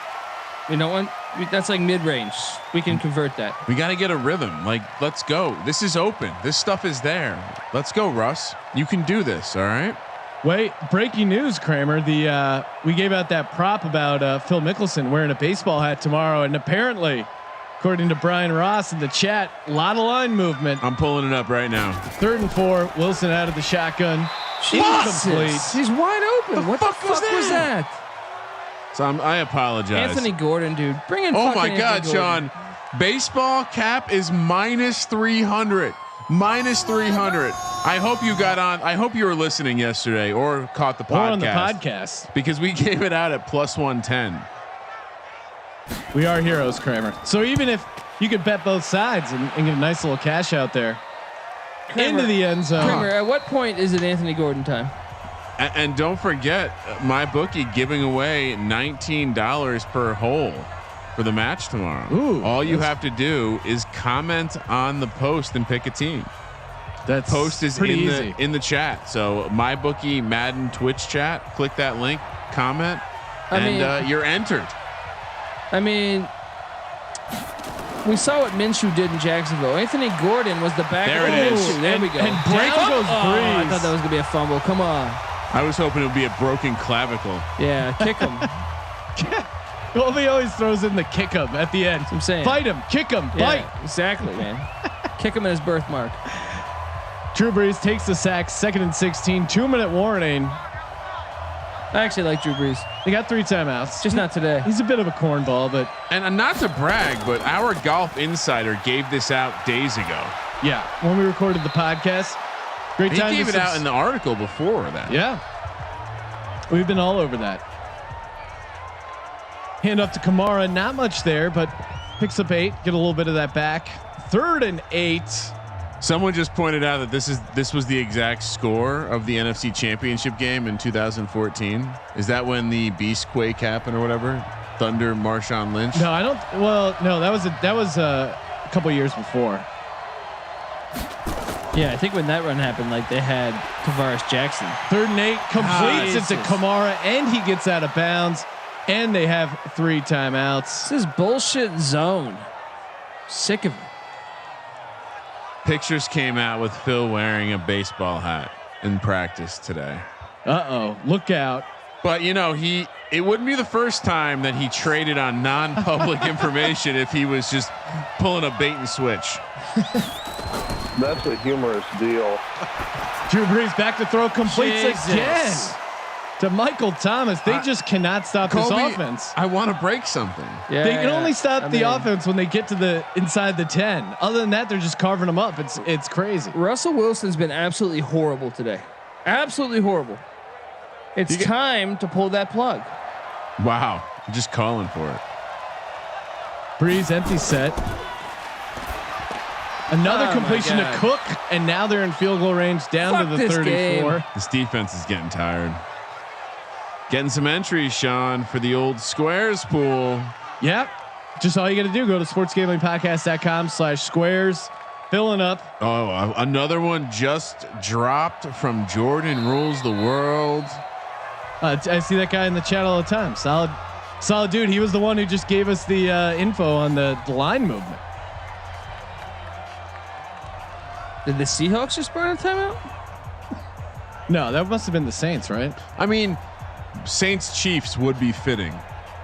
That's like mid range. We can convert that. We got to get a rhythm. Let's go. This is open. This stuff is there. Let's go, Russ. You can do this. All right. Wait, breaking news, Kramer. We gave out that prop about Phil Mickelson wearing a baseball hat tomorrow, and apparently, according to Brian Ross in the chat, a lot of line movement. I'm pulling it up right now. 3rd and 4. Wilson out of the shotgun. Jesus. Incomplete. He's wide open. What the fuck was that? So I apologize. Anthony Gordon, dude. Bring in. Oh my God, Anthony Gordon. Sean. Baseball cap is minus 300. Minus 300. I hope you got on. I hope you were listening yesterday or caught the podcast. Or on the podcast. Because we gave it out at plus 110. We are heroes, Kramer. So even if you could bet both sides and get a nice little cash out there Kramer, into the end zone. Kramer, at what point is it Anthony Gordon time? And don't forget, my bookie giving away $19 per hole for the match tomorrow. Ooh, all you have to do is comment on the post and pick a team. That post is in the chat. So my bookie Madden Twitch chat. Click that link, comment, and you're entered. I mean, we saw what Minshew did in Jacksonville. Anthony Gordon was the back. There it is. There we go. And break goes Breeze. I thought that was gonna be a fumble. Come on. I was hoping it would be a broken clavicle. Yeah, kick him. Well, he always throws in the kick him at the end. I'm saying, fight him, kick him, yeah, bite. Exactly, man. Kick him in his birthmark. Drew Brees takes the sack. 2nd and 16. 2-minute warning. I actually like Drew Brees. They got 3 timeouts. Just not today. He's a bit of a cornball, but and not to brag, but our Golf Insider gave this out days ago. yeah, when we recorded the podcast, great time. He gave it out in the article before that. Yeah, we've been all over that. Hand up to Kamara, not much there, but picks up 8. Get a little bit of that back. 3rd and 8. Someone just pointed out that this was the exact score of the NFC Championship game in 2014. Is that when the Beast Quake happened or whatever? Thunder, Marshawn Lynch. No, I don't. Well, no, that was a couple years before. Yeah, I think when that run happened, like they had Tavares Jackson. 3rd and 8 completes it to Jesus. Kamara, and he gets out of bounds. And they have 3 timeouts. This is bullshit zone. Sick of it. Pictures came out with Phil wearing a baseball hat in practice today. Look out. But you know, it wouldn't be the first time that he traded on non-public information if he was just pulling a bait and switch. That's a humorous deal. Drew Brees back to throw, completes Jesus. again to Michael Thomas. They just cannot stop this Kobe, offense. I want to break something. Yeah, They can only stop the mean, offense when they get to the inside the 10. Other than that, they're just carving them up. It's crazy. Russell Wilson's been absolutely horrible today. Absolutely horrible. It's time to pull that plug. Wow, I'm just calling for it. Brees empty set. Another completion to Cook, and now they're in field goal range down Fuck to the this 34. game. This defense is getting tired. Getting some entries, Sean, for the old squares pool. Yep. Just all you got to do, go to sportsgamblingpodcast.com/squares. Filling up. Oh, another one just dropped from Jordan Rules the World. I see that guy in the chat all the time. Solid dude. He was the one who just gave us the info on the line movement. Did the Seahawks just burn a timeout? No, that must have been the Saints, right? I mean, Saints Chiefs would be fitting.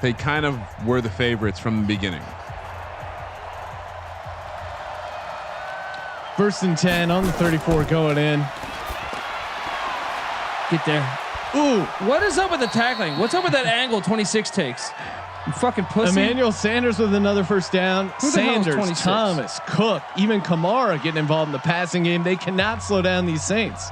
They kind of were the favorites from the beginning. 1st and 10 on the 34 going in. Get there. Ooh, What is up with the tackling? What's up with that angle 26 takes? You fucking pussy. Emmanuel Sanders with another first down. Who the hell is Sanders, 26? Thomas, Cook, even Kamara getting involved in the passing game. They cannot slow down these Saints.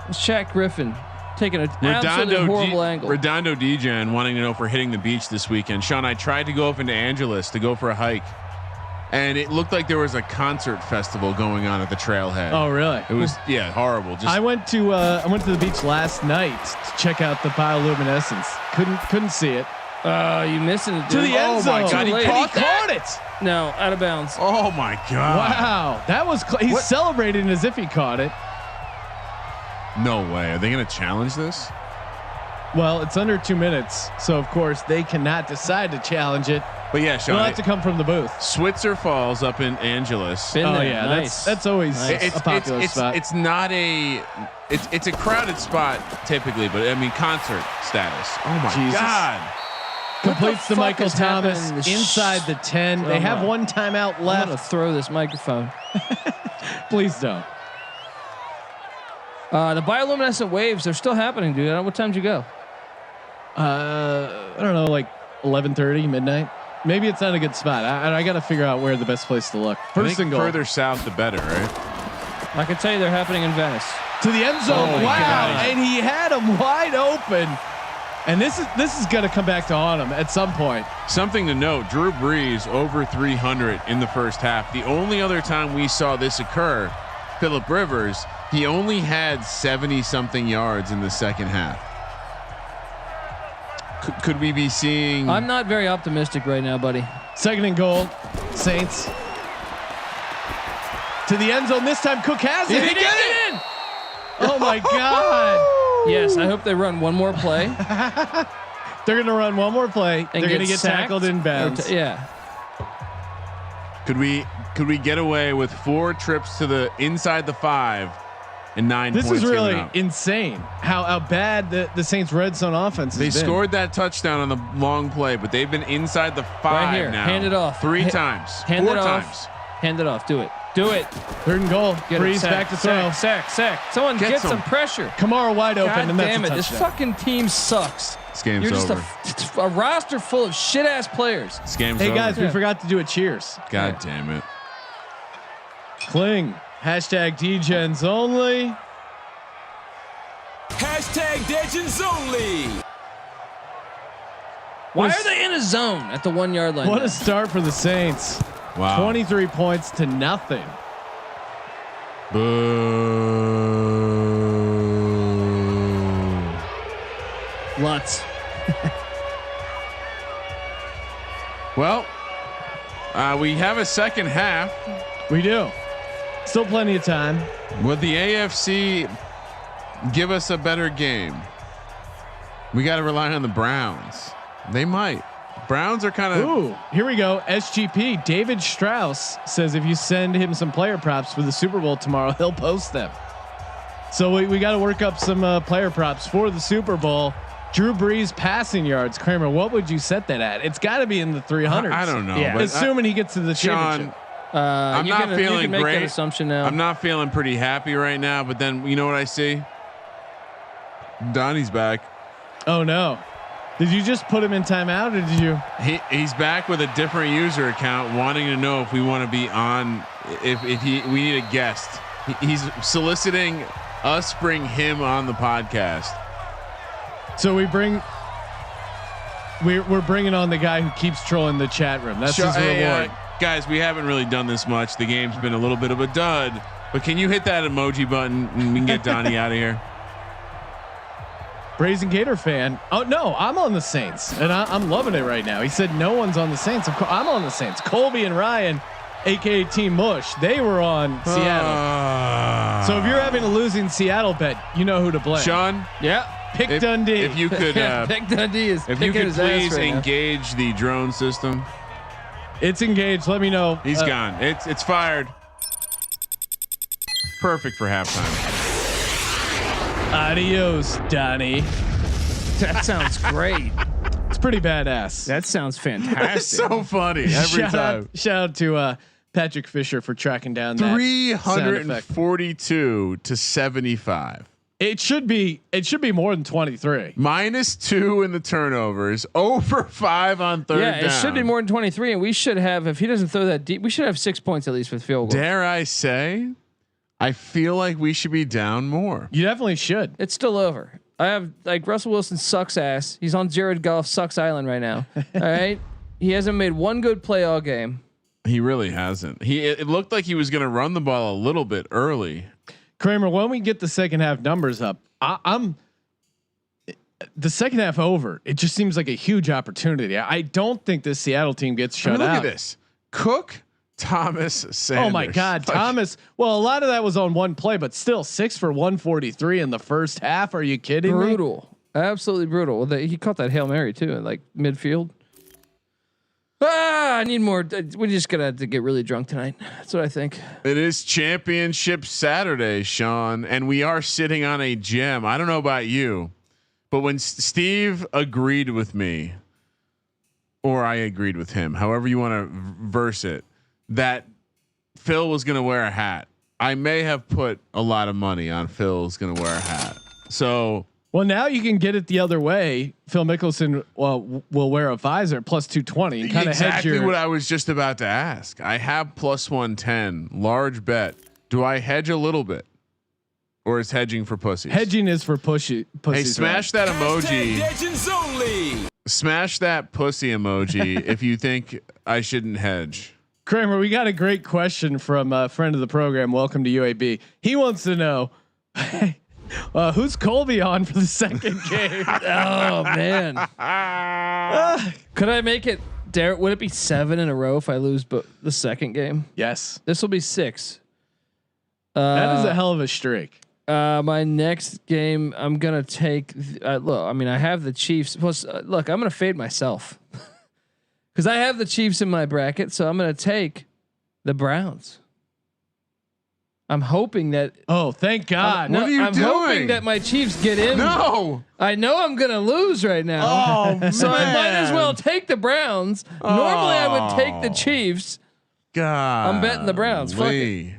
It's Shaq Griffin taking an absolutely horrible angle. Redondo DJan wanting to know if we're hitting the beach this weekend. Sean, I tried to go up into Angeles to go for a hike, and it looked like there was a concert festival going on at the trailhead. Oh, really? It was horrible. Just I went to the beach last night to check out the bioluminescence. Couldn't see it. You missing it, To dude. the end Oh zone. my God, he Too late. caught Caught it. No, out of bounds. oh my God! Wow, that was he's celebrating as if he caught it. No way. Are they going to challenge this? Well, it's under 2 minutes, so of course they cannot decide to challenge it. But yeah, Sean, We'll have to come from the booth. Switzer Falls up in Angeles. Been there. Yeah, Nice. that's always a popular spot. It's not a. It's a crowded spot typically, but I mean concert status. Oh my Jesus. God! Completes the fuck Michael is Thomas happening in the inside the 10. They have one timeout I'm gonna left. throw this microphone. Please don't. The bioluminescent waves are still happening, dude. What time did you go? I don't know, like 11:30, midnight. Maybe it's not a good spot. I got to figure out where the best place to look. First and goal. Further south, the better, right? I can tell you they're happening in Venice. To the end zone. Oh, Wow. God. And he had him wide open. And this is going to come back to haunt him at some point. Something to note: Drew Brees over 300 in the first half. The only other time we saw this occur, Phillip Rivers, he only had 70-something yards in the second half. Could we be seeing? I'm not very optimistic right now, buddy. Second and goal. Saints. To the end zone. This time Cook has it. He did it in. Oh my God. Yes, I hope they run one more play. They're going to run one more play. And They're going to get sacked tackled in bounds. yeah. Could we get away with 4 trips to the inside the 5 and 9 This points? is really given up? insane how bad the Saints red zone offense They has been. scored that touchdown on the long play, but they've been inside the 5 Right here. now. Hand it off. 3 times. Hand 4 it times. off. Hand it off. Do it. Do it. Third and goal. Get Breeze it. Sack, back to throw. Sack. Someone Get get some. some pressure. Kamara wide open, God and that's damn a it! This touchdown. fucking team sucks. This game's You're just over. a roster full of shit ass players. This game's Hey over. guys, we forgot to do a cheers. God damn it. Cling. Hashtag DGens only. Hashtag Legends only. Why are they in a zone at the 1 yard line? What now? a start for the Saints. Wow. 23 points to nothing. Boo. Lutz. Well, we have a second half. We do. Still plenty of time. Would the AFC give us a better game? We got to rely on the Browns. They might. Browns are kind of. Ooh, here we go. SGP David Strauss says if you send him some player props for the Super Bowl tomorrow, he'll post them. So we got to work up some player props for the Super Bowl. Drew Brees passing yards. Kramer, what would you set that at? It's got to be in the 300s. I don't know. Yeah. But Assuming he gets to the Sean, championship. I'm not you feeling can make great. That assumption now. I'm not feeling pretty happy right now. But then you know what I see? Donnie's back. Oh no. Did you just put him in timeout or did you? He's back with a different user account, wanting to know if we want to be on. If we need a guest. He's soliciting us bring him on the podcast. So we're bringing on the guy who keeps trolling the chat room. That's his reward. Guys, we haven't really done this much. The game's been a little bit of a dud, but can you hit that emoji button and we can get Donnie out of here? Brazen Gator fan. Oh no, I'm on the Saints and I'm loving it right now. He said no one's on the Saints. I'm on the Saints. Colby and Ryan, aka Team Mush, they were on Seattle. So if you're having a losing Seattle bet, you know who to blame. Sean, Yeah. Pick Dundee. if you could, Pick Dundee is if you kicking could his ass please right now. engage the drone system. It's engaged. Let me know. He's gone. It's fired. Perfect for halftime. Adios, Donnie. That sounds great. It's pretty badass. That sounds fantastic. It's so funny every time. Shout out to Patrick Fisher for tracking down that sound effect. 342 to 75. It should be more than 23. -2 in the turnovers, over 5 on third down. Yeah, it should be more than 23, and we should have. If he doesn't throw that deep, we should have 6 points at least with field goal. Dare I say, I feel like we should be down more. You definitely should. It's still over. I have like Russell Wilson sucks ass. He's on Jared Goff sucks island right now. All right, he hasn't made one good play all game. He really hasn't. It looked like he was going to run the ball a little bit early. Kramer, when we get the second half numbers up, I'm the second half over. It just seems like a huge opportunity. I don't think this Seattle team gets shut look out. at this. Cook, Thomas, Sanders. Oh my God, Like, Thomas. Well, a lot of that was on one play, but still 6 for 143 in the first half. Are you kidding me? Brutal, absolutely brutal. Well, he caught that Hail Mary too in like midfield. I need more. We just gotta have to get really drunk tonight. That's what I think. It is Championship Saturday, Sean, and we are sitting on a gem. I don't know about you, but when Steve agreed with me, or I agreed with him, however you want to verse it, that Phil was going to wear a hat, I may have put a lot of money on Phil's going to wear a hat. So, well, now you can get it the other way. Phil Mickelson will wear a visor plus 220 and kind of exactly what I was just about to ask. I have plus 110, large bet. Do I hedge a little bit, or is hedging for pussies? Hedging is for pussies. Hey, smash that emoji. Legends only. Smash that pussy emoji if you think I shouldn't hedge. Kramer, we got a great question from a friend of the program. Welcome to UAB. He wants to know. Who's Colby on for the second game? Oh man. Could I make it, Derek? Would it be 7 in a row if I lose the second game? Yes. This will be 6. That is a hell of a streak. My next game, I'm gonna take. Look, I mean, I have the Chiefs. Plus, look, I'm gonna fade myself because I have the Chiefs in my bracket. So I'm gonna take the Browns. I'm hoping that. Oh, thank God! What are you I'm doing? hoping that my Chiefs get in. No, I know I'm gonna lose right now. Oh, so I might as man. well take the Browns. Normally I would take the Chiefs. God, I'm betting the Browns. Fuck it.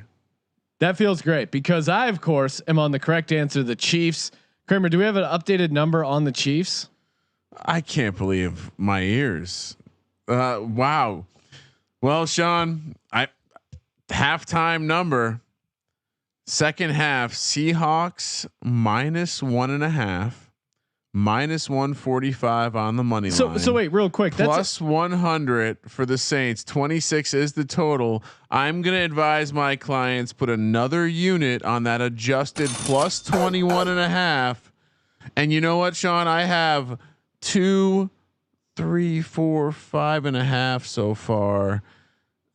That feels great because I, of course, am on the correct answer. The Chiefs. Kramer, do we have an updated number on the Chiefs? I can't believe my ears. Wow. Well, Sean, halftime number. Second half, Seahawks -1.5, -145 on the money line. So wait, real quick. Plus 100 for the Saints. 26 is the total. I'm going to advise my clients put another unit on that adjusted plus 21.5. And you know what, Sean? I have 2, 3, 4, 5.5 so far.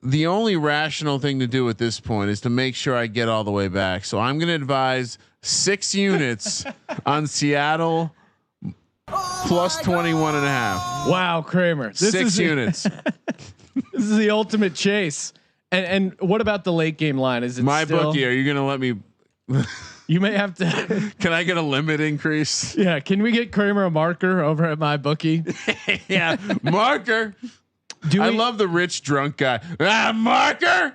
The only rational thing to do at this point is to make sure I get all the way back. So I'm going to advise 6 units on Seattle plus 21.5. Wow, Kramer. This 6 units. This is the ultimate chase. And what about the late game line? Is it My still, bookie? Are you going to let me? You may have to. Can I get a limit increase? Yeah. Can we get Kramer a marker over at my bookie? Yeah, marker. I love the rich drunk guy. Marker.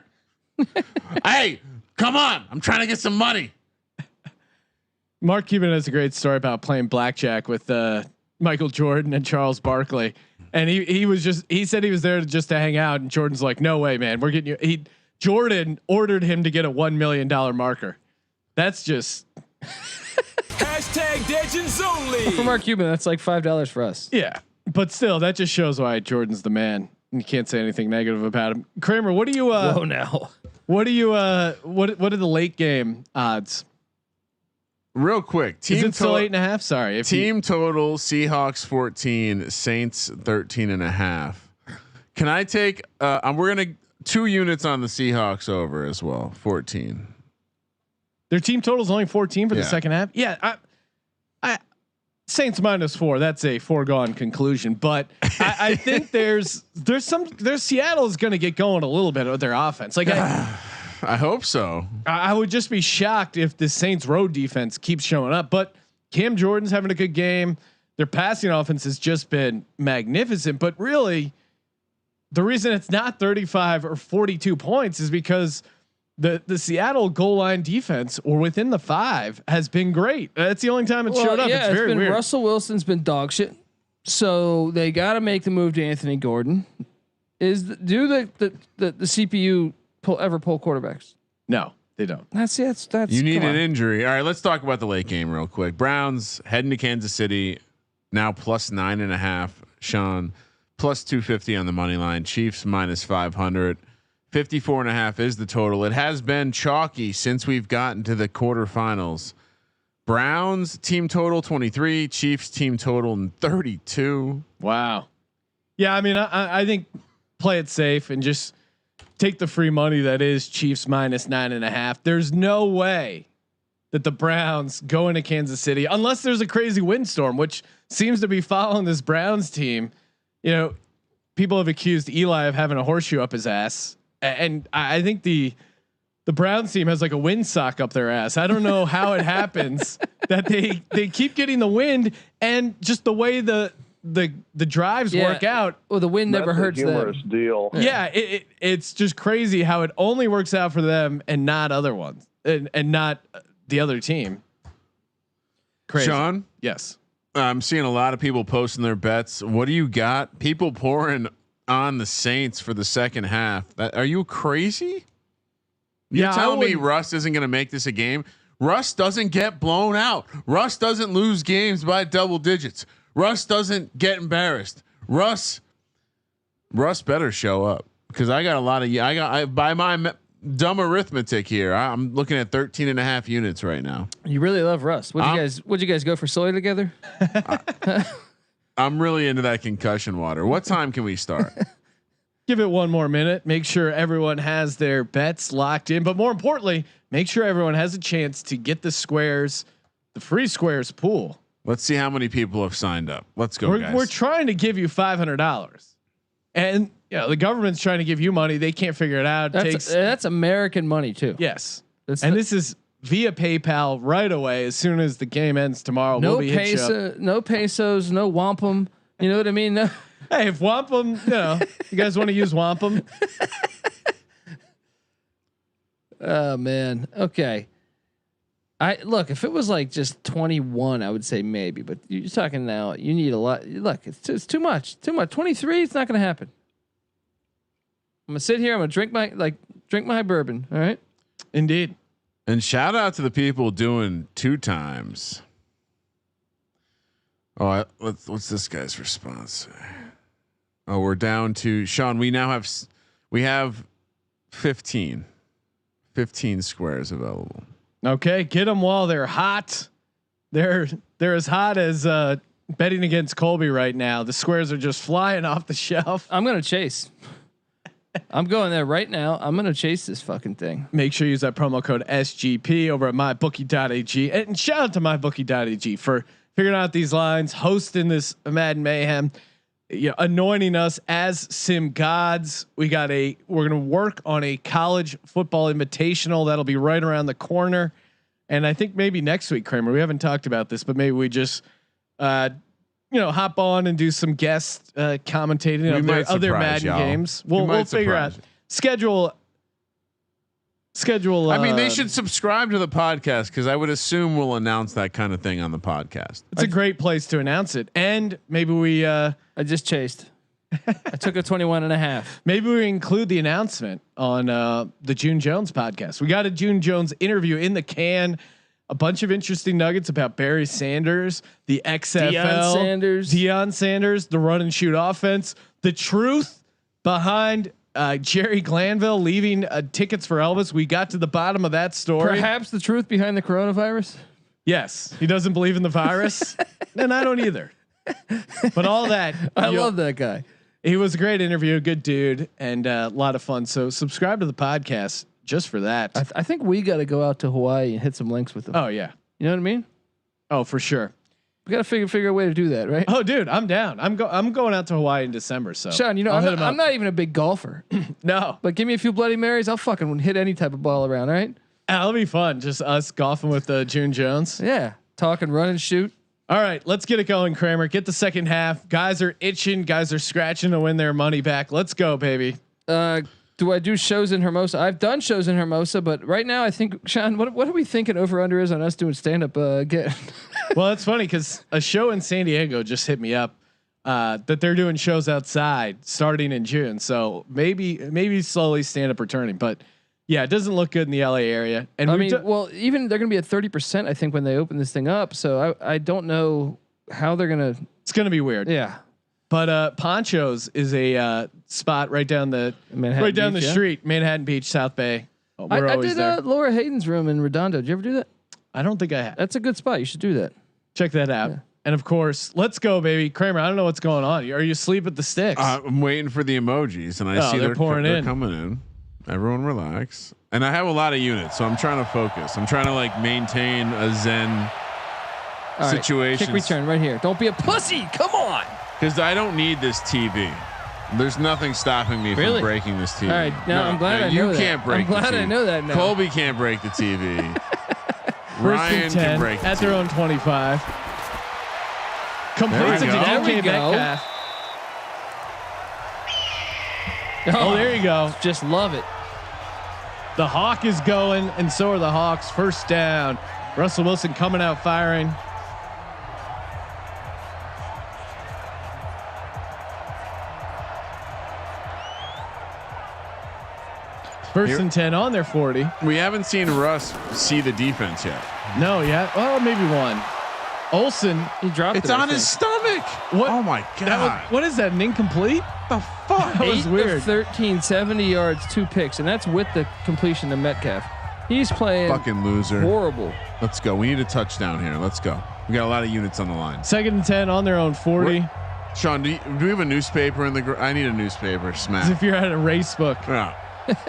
Hey, come on! I'm trying to get some money. Mark Cuban has a great story about playing blackjack with Michael Jordan and Charles Barkley, and he said he was there just to hang out, and Jordan's like, "No way, man, we're getting you." Jordan ordered him to get a $1 million marker. That's just Hashtag Legends only. For Mark Cuban, that's like $5 for us. yeah, but still, that just shows why Jordan's the man. You can't say anything negative about him. Kramer, what do you? Whoa, now. What do you? What are the late game odds? Real quick, Is it still 8.5? Sorry, team total: Seahawks 14, Saints 13.5. Can I take? We're gonna 2 units on the Seahawks over as well. 14. Their team total is only 14 for the second half. Yeah, I Saints -4. That's a foregone conclusion. But I think there's Seattle's going to get going a little bit with their offense. Like I hope so. I would just be shocked if the Saints road defense keeps showing up. But Cam Jordan's having a good game. Their passing offense has just been magnificent. But really, the reason it's not 35 or 42 points is because the Seattle goal line defense or within the 5 has been great. That's the only time it showed up. Yeah, it's very been weird. Russell Wilson's been dog shit. So they got to make the move to Anthony Gordon. Do the CPU ever pull quarterbacks? No, they don't. That's You need an injury. All right, let's talk about the late game real quick. Browns heading to Kansas City now plus 9.5. Sean plus 250 on the money line. Chiefs -500. 54.5 is the total. It has been chalky since we've gotten to the quarterfinals. Browns team total 23, Chiefs team total 32. Wow. Yeah, I mean, I think play it safe and just take the free money that is Chiefs -9.5. There's no way that the Browns go into Kansas City unless there's a crazy windstorm, which seems to be following this Browns team. You know, people have accused Eli of having a horseshoe up his ass, and I think the Browns team has like a windsock up their ass. I don't know how it happens that they keep getting the wind, and just the way the drives work out. Well, the wind never hurts them. Humorous deal. Yeah, it's just crazy how it only works out for them and not other ones, and not the other team. Crazy. Sean, yes, I'm seeing a lot of people posting their bets. What do you got? People pouring on the Saints for the second half. Are you crazy? You're telling me Russ isn't going to make this a game? Russ doesn't get blown out. Russ doesn't lose games by double digits. Russ doesn't get embarrassed. Russ better show up, because I got a lot of by my dumb arithmetic here, I'm looking at 13.5 units right now. You really love Russ. What'd you guys go for soy together? I'm really into that concussion water. What time can we start? give it one more minute. Make sure everyone has their bets locked in, but more importantly, make sure everyone has a chance to get the squares, the free squares pool. Let's see how many people have signed up. Let's go, guys. We're trying to give you $500, and the government's trying to give you money. They can't figure it out. That's American money too. Yes, this is via PayPal right away. As soon as the game ends tomorrow, no we'll be no pesos, no wampum. You know what I mean? No. Hey, if wampum, you guys want to use wampum? Oh man. Okay. If it was like just 21, I would say maybe, but you're talking now, you need a lot. Look, it's too much. 23, it's not going to happen. I'm going to sit here. I'm going to drink my bourbon. All right. Indeed. And shout out to the people doing 2 times. Oh, what's this guy's response? Oh, we're down to Sean. We have 15 squares available. Okay, get them while they're hot. They're as hot as betting against Colby right now. The squares are just flying off the shelf. I'm gonna chase. I'm going there right now. I'm gonna chase this fucking thing. Make sure you use that promo code SGP over at mybookie.ag, and shout out to mybookie.ag for figuring out these lines, hosting this Madden Mayhem, anointing us as sim gods. We're going to work on a college football invitational that'll be right around the corner. And I think maybe next week, Kramer, we haven't talked about this, but maybe we just, hop on and do some guest commentating of the other Madden games. We'll figure out schedule. I mean, they should subscribe to the podcast, because I would assume we'll announce that kind of thing on the podcast. It's a great place to announce it. And maybe we, I just chased. I took a 21.5. Maybe we include the announcement on the June Jones podcast. We got a June Jones interview in the can. A bunch of interesting nuggets about Barry Sanders, the XFL, Deion Sanders, the run and shoot offense, the truth behind Jerry Glanville leaving tickets for Elvis. We got to the bottom of that story. Perhaps the truth behind the coronavirus. Yes, he doesn't believe in the virus, and I don't either. But all that, I love that guy. He was a great interview, good dude, and a lot of fun. So subscribe to the podcast just for that. I think we got to go out to Hawaii and hit some links with them. Oh yeah, you know what I mean? Oh, for sure. We got to figure a way to do that, right? Oh, dude, I'm down. I'm going out to Hawaii in December. So Sean, I'm not even a big golfer. No, but give me a few Bloody Marys. I'll fucking hit any type of ball around. All right. That'll be fun. Just us golfing with June Jones. Yeah, talk and run and shoot. All right, let's get it going, Kramer. Get the second half. Guys are itching. Guys are scratching to win their money back. Let's go, baby. Do I do shows in Hermosa? I've done shows in Hermosa, but right now I think, Sean, what are we thinking over under is on us doing stand up again? Well, that's funny because a show in San Diego just hit me up that they're doing shows outside starting in June. So maybe slowly stand up returning, but yeah, it doesn't look good in the LA area. And I mean, even they're going to be at 30%, I think, when they open this thing up. So I don't know how they're going to. It's going to be weird. Yeah. But Ponchos is a spot right down the street, Manhattan Beach, South Bay. I did Laura Hayden's room in Redondo. Did you ever do that? I don't think I have. That's a good spot. You should do that. Check that out. Yeah. And of course, let's go, baby. Kramer, I don't know what's going on. Are you asleep at the sticks? I'm waiting for the emojis, and I see they're pouring in. They're coming in. Everyone relax. And I have a lot of units, so I'm trying to focus. I'm trying to maintain a zen situation. Kick return right here. Don't be a pussy. Come on. Because I don't need this TV. There's nothing stopping me Really? from breaking this TV. All right, now I'm glad I know you that. can't break. I'm glad the TV. I know that now. Colby can't break the TV. First Ryan and can 10 break the at their TV. own 25. Completes it to There we DK go. Metcalf. Oh, there you go. Just love it. The Hawk is going, and so are the Hawks. First down. Russell Wilson coming out firing. First and 10 on their 40. We haven't seen Russ see the defense yet. No, yeah. Oh, maybe one. Olsen. He dropped It's it. I on his think. stomach. What? Oh my god! That was, what is that? An incomplete? the fuck? That was 8 weird. of 13, 70 yards, 2 picks, and that's with the completion to Metcalf. He's playing Fucking loser. horrible. Let's go. We need a touchdown here. Let's go. We got a lot of units on the line. Second and 10 on their own 40. Sean, do we have a newspaper in the? I need a newspaper. As Smack. if you're at a race book. Yeah,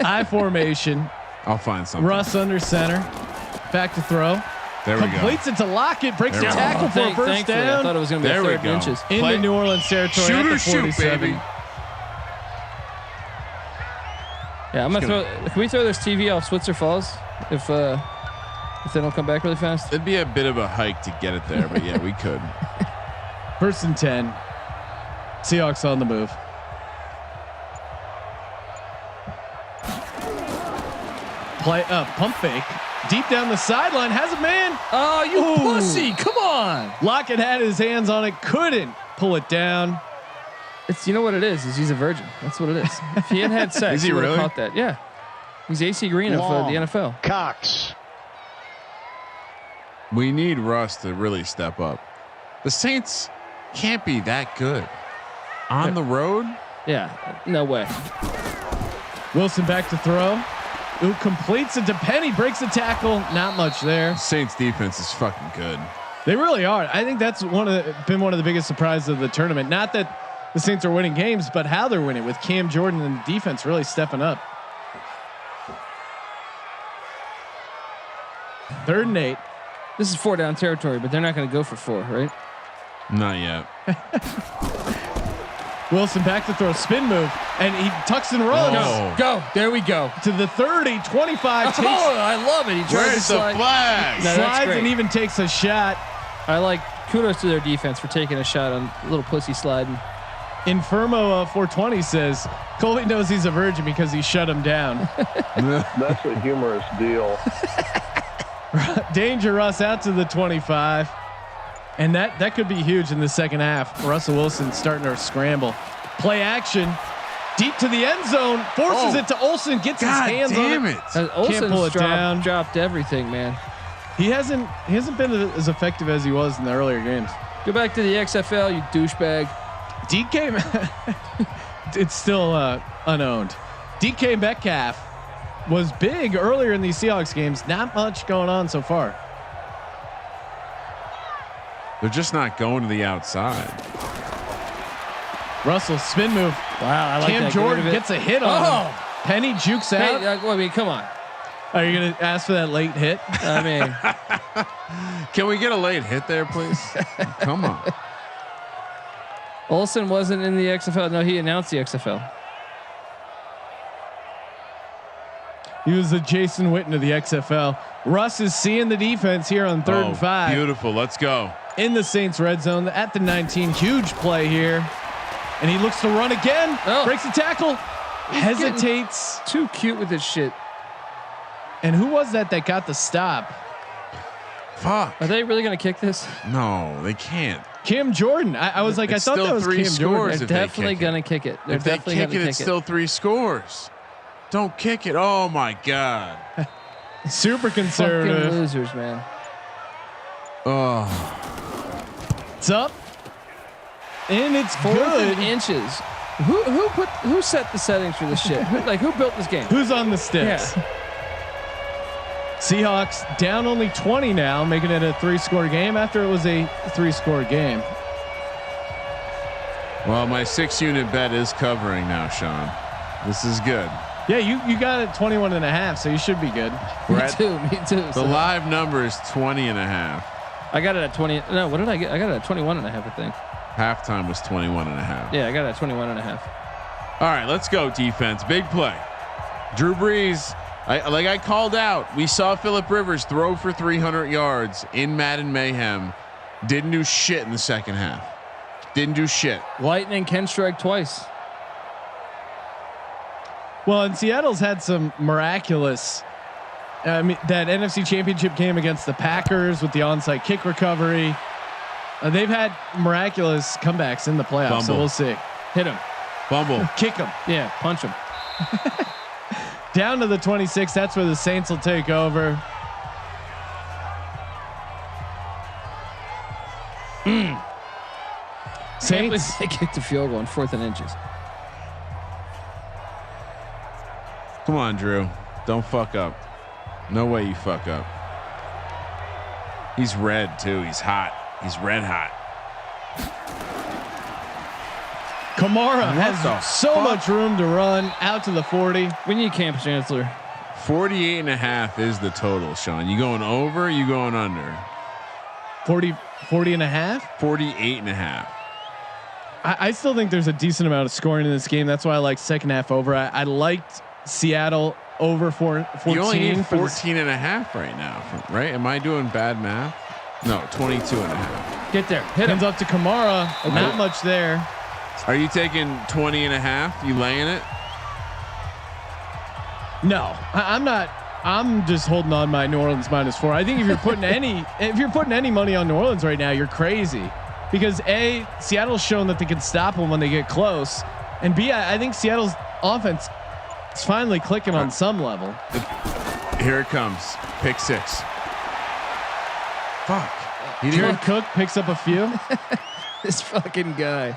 I formation. I'll find something. Russ under center. Back to throw. There we go. Completes it to Lockett. Breaks There the we go. tackle for a first Thankfully, I down. thought it was going to be There a we third and go. inches. Into Play- New Orleans territory Shoot at the or shoot, 47. baby. Yeah, I'm gonna throw. Can we throw this TV off Switzer Falls if they don't come back really fast? It'd be a bit of a hike to get it there, but yeah, we could. First and 10. Seahawks on the move. Play pump fake. Deep down the sideline. Has a man. Oh, you Ooh. pussy! Come on. Lockett had his hands on it. Couldn't pull it down. It's you know what it is he's a virgin. That's what it is. If he hadn't had sex, Is he would've really? caught that. Yeah, he's AC Green of the NFL. Cox. We need Russ to really step up. The Saints can't be that good on the road. Yeah, no way. Wilson back to throw. Ooh, completes it to Penny. Breaks the tackle. Not much there. Saints defense is fucking good. They really are. I think that's been one of the biggest surprises of the tournament. Not that the Saints are winning games, but how they're winning with Cam Jordan and the defense really stepping up. 3rd and 8. This is 4 down territory, but they're not going to go for 4, right? Not yet. Wilson back to throw, spin move, and he tucks and runs Oh. Go. There we go. to the 30, 25. Takes, Oh, I love it. He tries to Where's the slide. flag? No, that's slides great. and even takes a shot. I like kudos to their defense for taking a shot on a little pussy sliding. Infermo 420 says Colby knows he's a virgin because he shut him down. That's a humorous deal. Danger Russ out to the 25. And that could be huge in the second half. Russell Wilson starting to scramble. Play action. Deep to the end zone. Forces it to Olsen. Gets God his hands damn on it. Can't Olsen's pull it down. dropped everything, man. He hasn't been as effective as he was in the earlier games. Go back to the XFL, you douchebag. DK, it's still unowned. DK Metcalf was big earlier in these Seahawks games. Not much going on so far. They're just not going to the outside. Russell spin move. Wow, I like Cam that. Jordan gets a hit on him. Penny jukes out. Hey, I mean, come on. Are you gonna ask for that late hit? I mean, Can we get a late hit there, please? Come on. Olsen wasn't in the XFL. No, he announced the XFL. He was the Jason Witten of the XFL. Russ is seeing the defense here on 3rd and 5 Beautiful. Let's go. in the Saints red zone at the 19. Huge play here, and he looks to run again. Oh. Breaks the tackle, hesitates. Too cute with this shit. And who was that got the stop? Fuck. Are they really going to kick this? No, they can't. Cam Jordan. I was like, It's I thought still that was 3 Cam scores. Jordan. If They're they definitely kick it. going to kick it. They're If they definitely kick going it, to it's kick still 3 scores. Don't kick it. Oh my God. Super Fucking conservative. losers, man. Oh, It's up, and it's 4th good. and inches. Who set the settings for this shit? Who built this game? Who's on the sticks? Yeah. Seahawks down only 20 now, making it a 3-score game after it was a 3-score game. well, my 6-unit bet is covering now, Sean. This is good. Yeah, you got it 21.5, so you should be good. We're Me at- too. Me too. The So live number is 20.5. I got it at 20. No, what did I get? I got it at 21.5, I think. Halftime was 21.5. Yeah, I got it at 21.5. All right, let's go defense. Big play. Drew Brees. I called out. We saw Phillip Rivers throw for 300 yards in Madden Mayhem. Didn't do shit in the second half. Didn't do shit. Lightning can strike twice. Well, and Seattle's had some miraculous. I mean, that NFC Championship game against the Packers with the onside kick recovery. They've had miraculous comebacks in the playoffs. Bumble. So we'll see. Hit him. Fumble. Kick him. Yeah, punch him. Down to the 26. That's where the Saints will take over. Saints. They kicked the field goal on 4th and inches. Come on, Drew. Don't fuck up. No way you fuck up. He's red too. He's hot. He's red hot. Kamara What the has so fuck? much room to run out to the 40. We need Camp Chancellor. 48.5 is the total, Sean. You going over? You going under? 40 and a half. 48.5. I still think there's a decent amount of scoring in this game. That's why I like second half over. I liked Seattle over 14. You only need 14.5 right now, right? Am I doing bad math? No, 22.5. Get there. Hit him. Hands up to Kamara. Not much there. Are you taking 20.5? You laying it? No, I'm not. I'm just holding on my New Orleans -4. I think if you're putting any money on New Orleans right now, you're crazy, because A, Seattle's shown that they can stop them when they get close, and B, I think Seattle's offense is finally clicking on some level. Here it comes. Pick 6. Fuck. Jared Cook picks up a few. This fucking guy.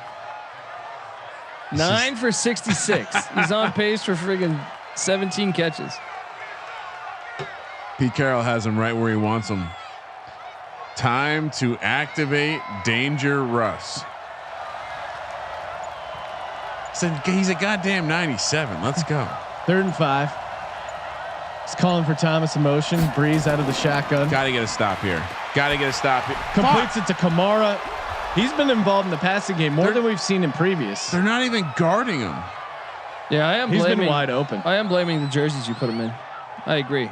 9 for 66. He's on pace for friggin' 17 catches. Pete Carroll has him right where he wants him. Time to activate Danger Russ. So he's a goddamn 97. Let's go. 3rd and 5. He's calling for Thomas in motion. Breeze out of the shotgun. Got to get a stop here. Got to get a stop here. Completes it to Kamara. He's been involved in the passing game more than we've seen in previous. They're not even guarding him. Yeah, I am. He's blaming, been wide open. I am blaming the jerseys you put him in. I agree.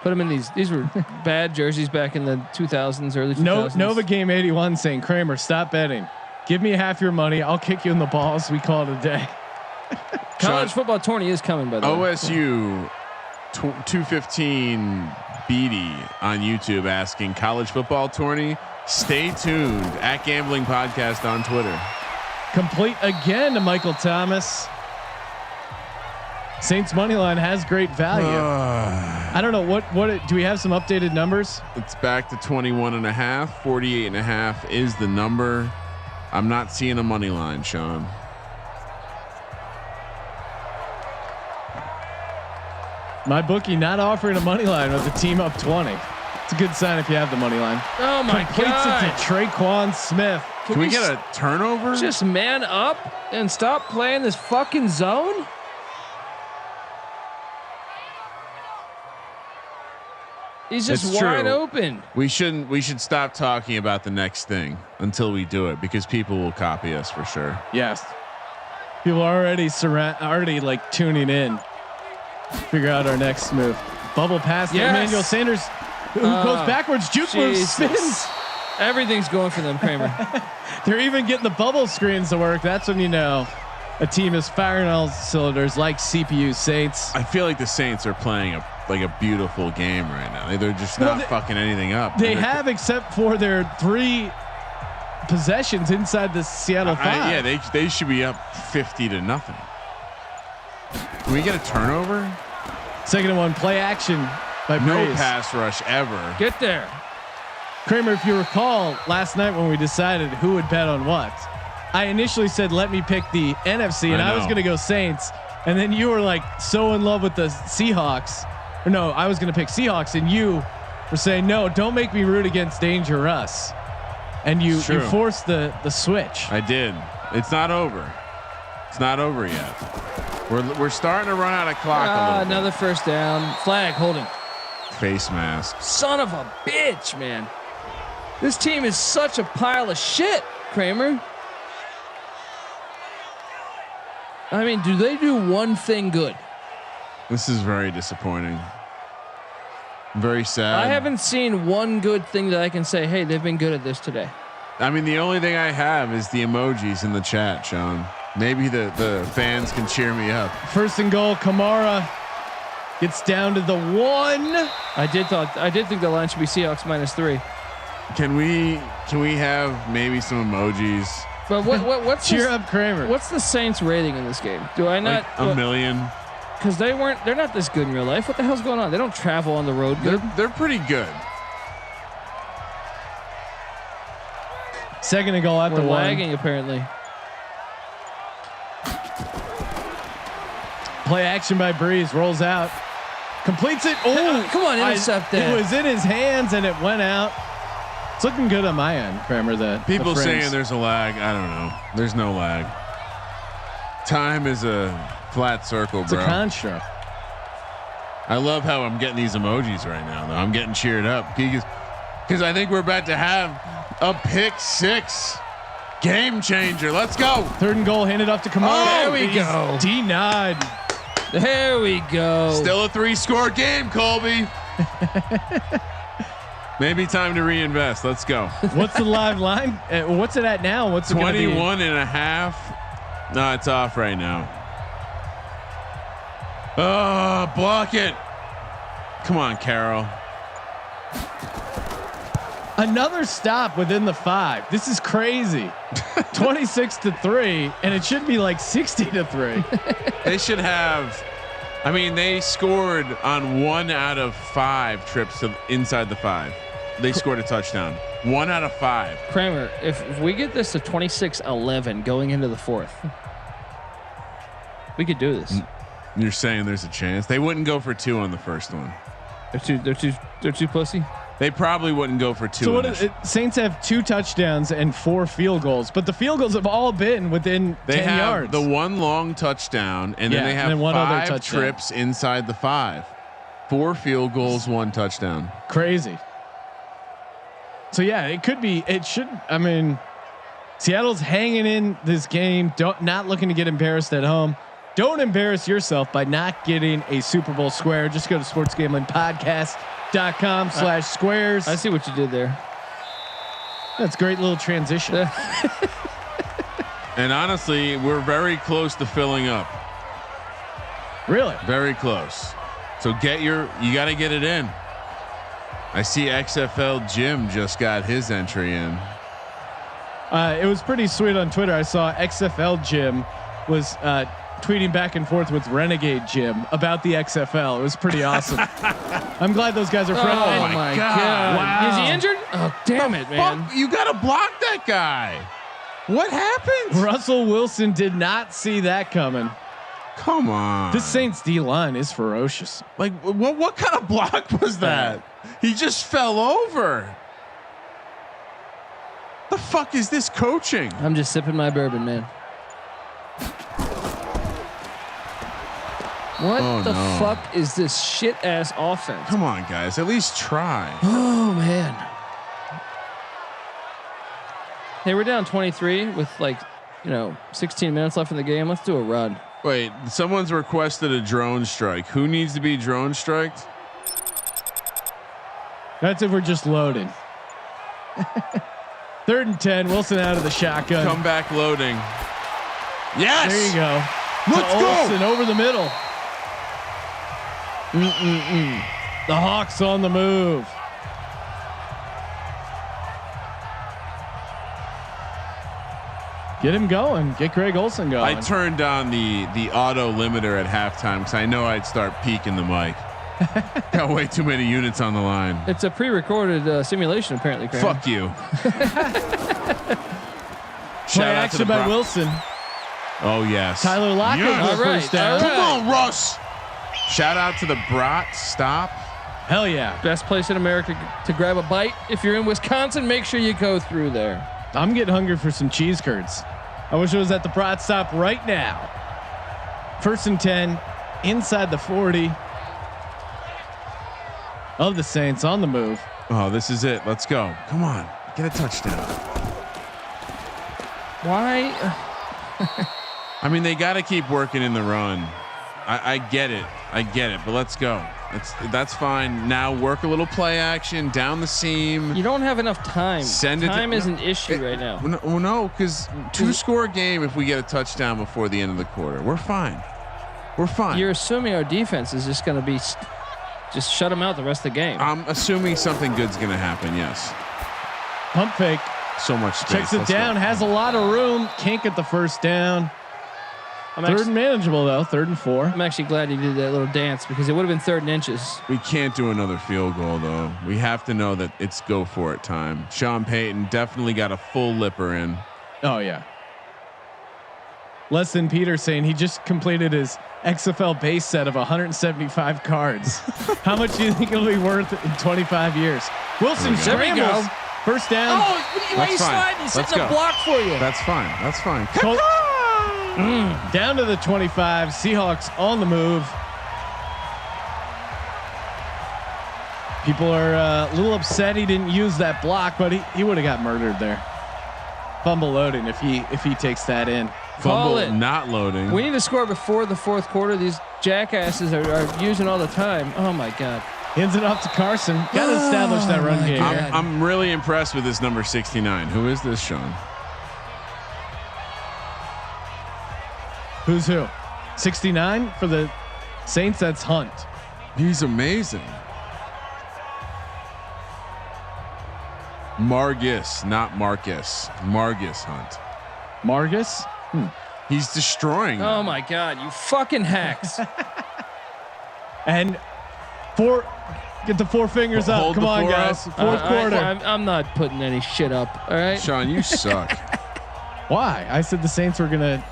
Put him in these. These were bad jerseys back in the 2000s, early 2000s. Nova Game 81 saying, Kramer, stop betting. Give me half your money. I'll kick you in the balls. We call it a day. College football tourney is coming, by the way. OSU 215 Beatty on YouTube asking college football tourney. Stay tuned at Gambling Podcast on Twitter. Complete again to Michael Thomas. Saints money line has great value. I don't know what do we have some updated numbers? It's back to 21.5. 48.5 is the number. I'm not seeing a money line, Sean. My bookie not offering a money line with the team up 20. It's a good sign if you have the money line. Oh my Completes God. it to Traquan Smith. Can we get a turnover? Just man up and stop playing this fucking zone? He's just It's wide true. open. We should stop talking about the next thing until we do it, because people will copy us for sure. Yes. People are already like tuning in. Figure out our next move. Bubble pass to Yes. Emmanuel Sanders, who goes backwards. Juke move, Jesus. spins. Everything's going for them, Kramer. They're even getting the bubble screens to work. That's when you know a team is firing all cylinders, like CPU Saints. I feel like the Saints are playing a beautiful game right now. They're just not fucking anything up. They have, except for their 3 possessions inside the Seattle 5. Yeah, they should be up 50-0. Can we get a turnover? 2nd and 1, play action by No Breeze. pass rush ever. Get there. Kramer, if you recall last night when we decided who would bet on what, I initially said, let me pick the NFC, and I was going to go Saints. And then you were like so in love with the Seahawks. Or no, I was going to pick Seahawks, and you were saying, no, don't make me root against Danger Russ. And you forced the switch. I did. It's not over. It's not over yet. We're starting to run out of clock a little Another first down. Flag holding. bit. Face mask. Son of a bitch, man. This team is such a pile of shit, Kramer. I mean, do they do one thing good? This is very disappointing. Very sad. I haven't seen one good thing that I can say, hey, they've been good at this today. I mean, the only thing I have is the emojis in the chat, Sean. Maybe the fans can cheer me up. First and goal, Kamara gets down to the 1. I did think the line should be Seahawks -3. Can we have maybe some emojis? But what's cheer up Kramer? What's the Saints rating in this game? Do I not like a million? Because they're not this good in real life. What the hell's going on? They don't travel on the road good. They're pretty good. Second and goal at We're the 1. lagging apparently. Play action by Breeze, rolls out, completes it. Oh, come on, intercept that. It was in his hands and it went out. It's looking good on my end, Kramer. People saying there's a lag. I don't know. There's no lag. Time is a flat circle, it's bro. a construct. I love how I'm getting these emojis right now, though. I'm getting cheered up because I think we're about to have a pick 6. Game changer. Let's go. Third and goal, handed off to Kamara. There we go. Denied. There we go. Still a 3-score game, Colby. Maybe time to reinvest. Let's go. What's the live line? What's it at now? What's it 21 and a half? No, it's off right now. Oh, block it. Come on, Carroll. Another stop within the 5. This is crazy. 26-3, and it should be like 60-3. They should have. I mean, they scored on 1 out of 5 trips to inside the 5. They scored a touchdown. 1 out of 5. Kramer, if we get this to 26-11 going into the 4th, we could do this. You're saying there's a chance they wouldn't go for 2 on the first one. They're too pussy. They probably wouldn't go for 2. So what? Saints have 2 touchdowns and 4 field goals, but the field goals have all been within 10 yards. The 1 long touchdown, and then they have 5 trips inside the 5. 4 field goals, 1 touchdown. Crazy. So yeah, it could be. It should. I mean, Seattle's hanging in this game. Not looking to get embarrassed at home. Don't embarrass yourself by not getting a Super Bowl square. Just go to sportsgamblingpodcast.com/squares. I see what you did there. That's a great little transition. And honestly, we're very close to filling up. Really? Very close. So you got to get it in. I see XFL Jim just got his entry in. It was pretty sweet on Twitter. I saw XFL Jim was tweeting back and forth with Renegade Jim about the XFL. It was pretty awesome. I'm glad those guys are friendly. Oh my God. Wow. Is he injured? Oh, damn it, man. You got to block that guy. What happened? Russell Wilson did not see that coming. Come on. This Saints D line is ferocious. Like what kind of block was that? He just fell over. The fuck is this coaching? I'm just sipping my bourbon, man. What the fuck is this shit ass offense? Come on, guys. At least try. Oh man. Hey, we're down 23 with 16 minutes left in the game. Let's do a run. Wait, someone's requested a drone strike. Who needs to be drone striked? That's if we're just loading. 3rd and 10. Wilson out of the shotgun. Come back loading. Yes. There you go. Let's go. Olsen over the middle. The Hawks on the move. Get him going. Get Greg Olsen going. I turned on the auto limiter at halftime because I know I'd start peaking the mic. Got way too many units on the line. It's a pre-recorded simulation, apparently. Kramer. Fuck you. Play action by Wilson. Oh yes. Tyler Lockett. Yes. First down. Come on, Russ. Shout out to the Brat stop. Hell yeah. Best place in America to grab a bite. If you're in Wisconsin, make sure you go through there. I'm getting hungry for some cheese curds. I wish it was at the Brat stop right now. 1st and 10 inside the 40 of the Saints on the move. Oh, this is it. Let's go. Come on. Get a touchdown. Why? I mean, they got to keep working in the run. I get it. But let's go. That's fine. Now work a little play action down the seam. You don't have enough time. Time is an issue right now. No, because 2-score game if we get a touchdown before the end of the quarter. We're fine. You're assuming our defense is just going to be just shut them out the rest of the game. I'm assuming something good's going to happen. Yes. Pump fake. So much space. Checks it down. Has a lot of room. Can't get the first down. Third and manageable though. 3rd and 4. I'm actually glad he did that little dance because it would have been 3rd and inches. We can't do another field goal though. We have to know that it's go for it time. Sean Payton definitely got a full lipper in. Oh yeah. Less than Peter saying he just completed his XFL base set of 175 cards. How much do you think it'll be worth in 25 years? Wilson scrambles. First down. Oh, why are you sliding? He's setting a block for you. That's fine. Down to the 25. Seahawks on the move. People are a little upset he didn't use that block, but he would have got murdered there. Fumble loading if he takes that in. Call it. Not loading. We need to score before the 4th quarter. These jackasses are using all the time. Oh my God. Hands it off to Carson. Got to establish that run game. I'm really impressed with this number 69. Who is this, Sean? Who's who? 69 for the Saints. That's Hunt. He's amazing. Margus, not Marcus. Margus Hunt. Margus. He's destroying. Oh my God, you fucking hacks. And get the 4 fingers up. Hold Come on, guys. Up. 4th quarter. I'm not putting any shit up. All right, Sean, you suck. Why? I said the Saints were gonna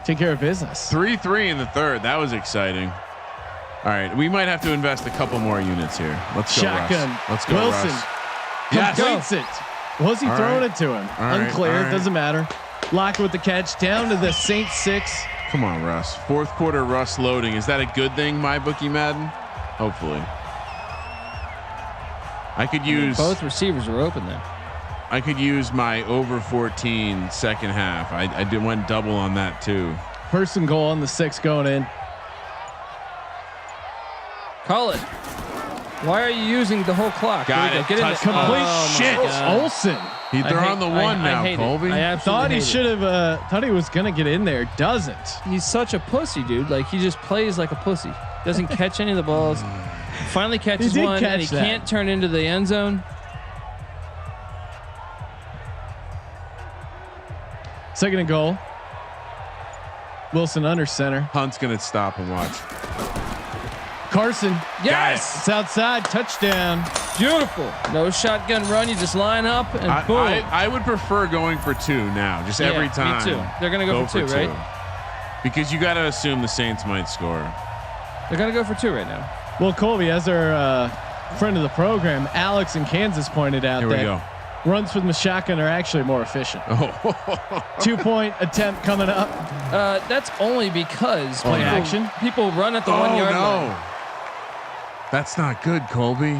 take care of business. 3-3 in the 3rd. That was exciting. All right, we might have to invest a couple more units here. Let's go, Shotgun. Russ. Let's go, Wilson. Russ. Completes it. Was he throwing it to him? Unclear. Doesn't matter. Lock with the catch. Down to the Saints 6. Come on, Russ. 4th quarter Russ loading. Is that a good thing, my bookie Madden? Hopefully. I could use both receivers are open there. I could use my over 14 second half. I went double on that too. 1st and goal on the 6 going in. Call it. Why are you using the whole clock? Got it. Get in Touch. there. Complete shit. Olsen. They're on the 1 now, Colby. I thought he should have. Thought he was gonna get in there. Doesn't. He's such a pussy, dude. Like he just plays like a pussy. Doesn't catch any of the balls. Finally catches one, and he can't turn into the end zone. 2nd and goal. Wilson under center. Hunt's gonna stop and watch. Carson. Yes. It's outside. Touchdown. Beautiful. No shotgun run. You just line up and boom. I would prefer going for 2 now, just every time. Me too. They're going to go for 2, right? Because you got to assume the Saints might score. They're going to go for 2 right now. Well, Colby, as our friend of the program, Alex in Kansas pointed out runs from the shotgun are actually more efficient. 2-point attempt coming up. That's only because people run at the 1 yard line. That's not good, Colby.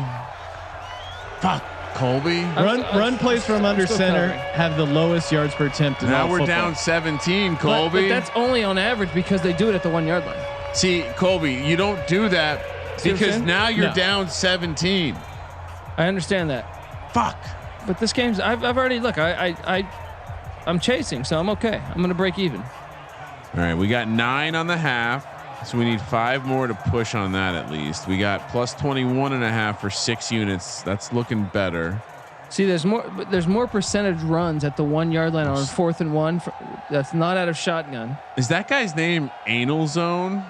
Fuck, Colby. Run plays from under center have the lowest yards per attempt in all football. Now we're down 17, Colby. But that's only on average because they do it at the 1 yard line. See, Colby, you don't do that because now you're down 17. I understand that. Fuck. But this game's I've already I'm chasing, so I'm okay. I'm gonna break even. All right, we got 9 on the half. So we need 5 more to push on that at least. We got plus 21.5 for 6 units. That's looking better. See, there's more percentage runs at the 1 yard line on 4th and 1. That's not out of shotgun. Is that guy's name Anal Zone?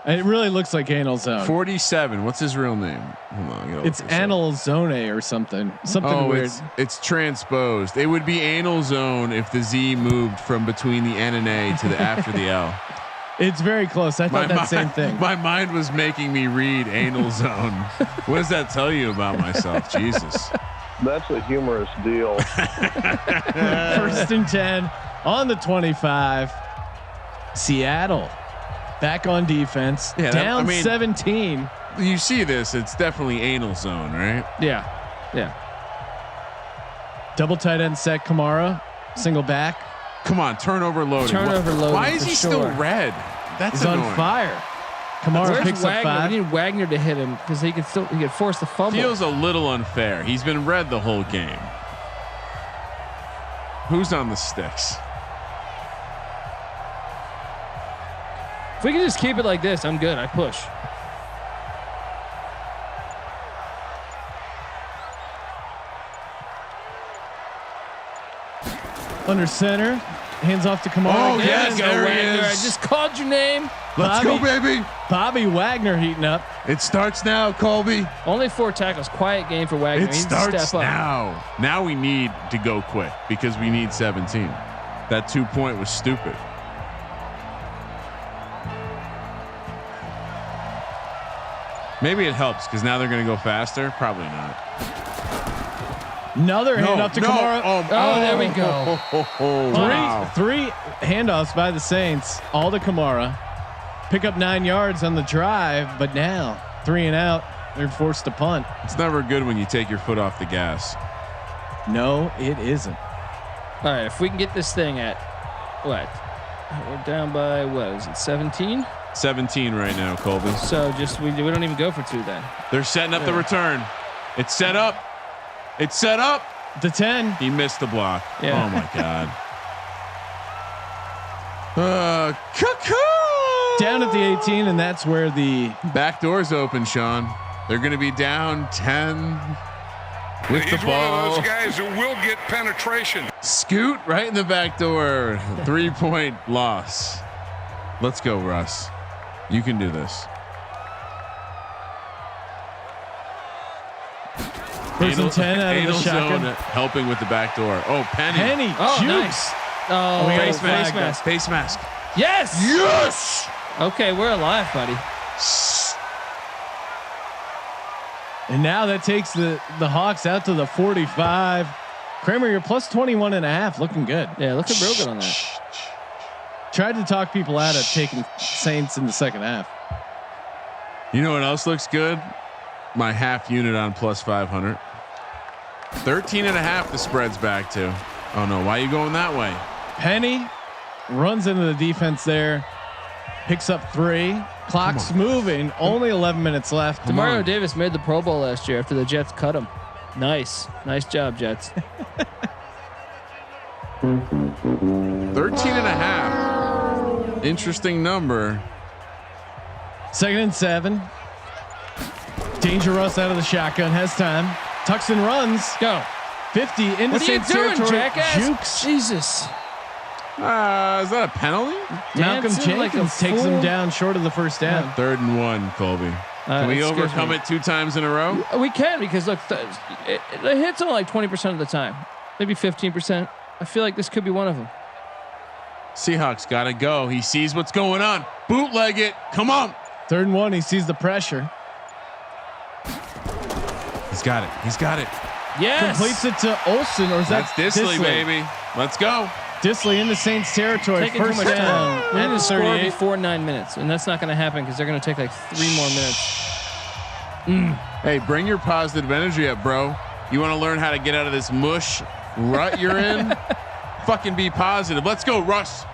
It really looks like Anal Zone. 47. What's his real name? Hold on. It's Anal Zone or something. Something weird. It's transposed. It would be Anal Zone if the Z moved from between the N and A to the after the L. It's very close. I thought that same thing. My mind was making me read Anal Zone. What does that tell you about myself? Jesus. That's a humorous deal. 1st and 10 on the 25. Seattle back on defense. Yeah, down 17. You see this? It's definitely Anal Zone, right? Yeah. Double tight end set. Kamara single back. Come on, turnover loading. Turnover loading. Why is he still red? That's He's annoying. on fire. Kamara Where's picks up Wagner? 5. We need Wagner to hit him because he could force the fumble. Feels a little unfair. He's been red the whole game. Who's on the sticks? If we can just keep it like this, I'm good. I push. Under center. Hands off to Kamara. Oh, again. yes, Go, there he Wagner. is. I just called your name. Let's go, baby. Bobby Wagner heating up. It starts now, Colby. Only 4 tackles. Quiet game for Wagner. It He needs to starts step up. now. Now we need to go quick because we need 17. That 2-point was stupid. Maybe it helps because now they're going to go faster. Probably not. Another handoff to Kamara. Oh, there we go. Wow. Three handoffs by the Saints, all to Kamara. Pick up 9 yards on the drive, but now 3 and out. They're forced to punt. It's never good when you take your foot off the gas. No, it isn't. All right, if we can get this thing at what? We're down by what is it? 17. 17 right now, Colby. So just we don't even go for 2 then. They're setting up the return. It's set up. It's set up. The 10. He missed the block. Yeah. Oh my God. Cuckoo. Down at the 18, and that's where the Back door's open, Sean. They're going to be down 10 with the He's ball. one of those guys who will get penetration. Scoot right in the back door. 3-point loss. Let's go, Russ. You can do this. first and 10 out of the shotgun. Helping with the back door. Oh, Penny. Penny Oh, jukes. nice. Oh, we got face a flag. mask. Face mask. Yes. Yes. Okay, we're alive, buddy. And now that takes the Hawks out to the 45. Kramer, you're plus 21.5, looking good. Yeah, looking real good on that. Tried to talk people out of taking Saints in the second half. You know what else looks good? My half unit on plus 500. 13.5 the spread's back to. Oh no, why are you going that way? Penny runs into the defense there. Picks up 3. Clock's moving. Only 11 minutes left. Demario Davis made the Pro Bowl last year after the Jets cut him. Nice job, Jets. 13.5. Interesting number. 2nd and 7. Danger Russ out of the shotgun. Has time. Tucks and runs. Go. 50 into What are you Saints doing, territory. jackass? Jukes. Jesus. Is that a penalty? Malcolm Dancing like a Jenkins takes him fool. down short of the first down. 3rd and 1, Colby. Can we excuse overcome me. it 2 times in a row? We can because look, the hits only like 20% of the time, maybe 15%. I feel like this could be one of them. Seahawks got to go. He sees what's going on. Bootleg it. Come on. 3rd and 1. He sees the pressure. He's got it. He's got it. Yes. Completes it to Olsen, or is That's that Disley, baby. Let's go. Disley into Saints territory. Taking too First much down. time. We At need the to score 38. before 9 minutes, and that's not going to happen because they're going to take like 3 more minutes. Hey, bring your positive energy up, bro. You want to learn how to get out of this mush rut you're in? Fucking be positive. Let's go, Russ.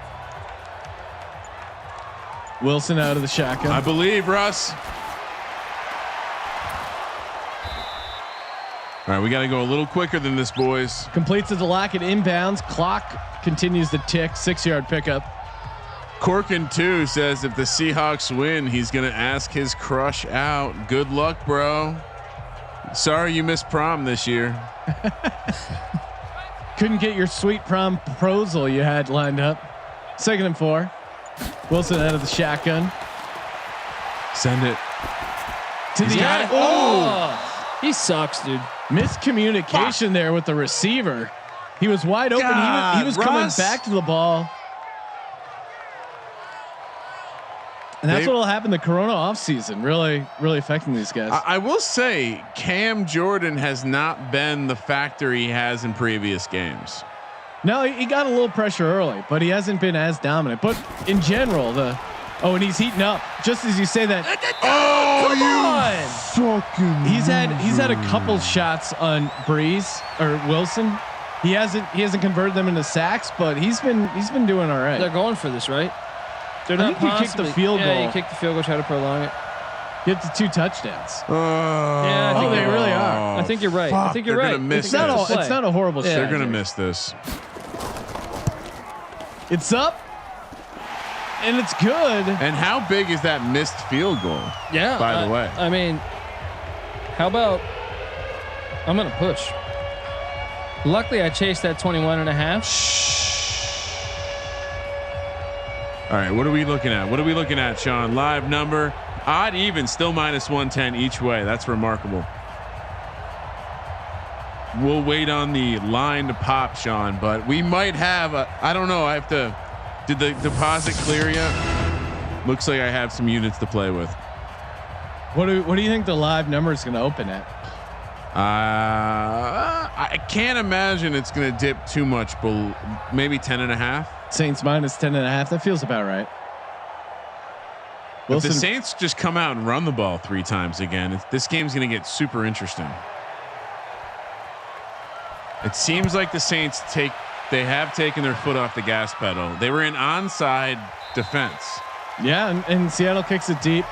Wilson out of the shotgun. I believe, Russ. All right, we got to go a little quicker than this, boys. Completes it to Lockett inbounds. Clock continues to tick. 6-yard pickup. Corkin 2 says if the Seahawks win, he's going to ask his crush out. Good luck, bro. Sorry you missed prom this year. Couldn't get your sweet prom proposal you had lined up. 2nd and 4. Wilson out of the shotgun. Send it. To the got it. Oh, he sucks, dude. miscommunication there with the receiver. He was wide open. God, He was coming Russ. back to the ball. And that's what will happen the Corona offseason. Really affecting these guys. I will say Cam Jordan has not been the factor he has in previous games. No, he got a little pressure early, but he hasn't been as dominant. But in general, and he's heating up. Just as you say that, Fucking he's had a couple shots on Breeze or Wilson He hasn't converted them into sacks, but he's been doing all right. They're going for this, right? They're I not think he kicked the field goal. Yeah, he kicked the field goal, try to prolong it. Get to 2 touchdowns. Yeah, I think they really are. I think you're right. Fuck, I think you're they're right. gonna miss It's not a horrible shot. They're gonna miss this. It's up, and it's good. And how big is that missed field goal? Yeah. By the way, I mean, how about I'm gonna push. Luckily, I chased that 21.5. All right, what are we looking at? What are we looking at, Sean? Live number, odd even, still -110 each way. That's remarkable. We'll wait on the line to pop, Sean, but we might have I don't know. I have to. Did the deposit clear yet? Looks like I have some units to play with. What do you think the live number is going to open at? I can't imagine it's going to dip too much, but maybe 10.5. Saints -10.5. That feels about right. If the Saints just come out and run the ball 3 times again, this game's going to get super interesting. It seems like the Saints they have taken their foot off the gas pedal. They were in onside defense. Yeah, and Seattle kicks it deep.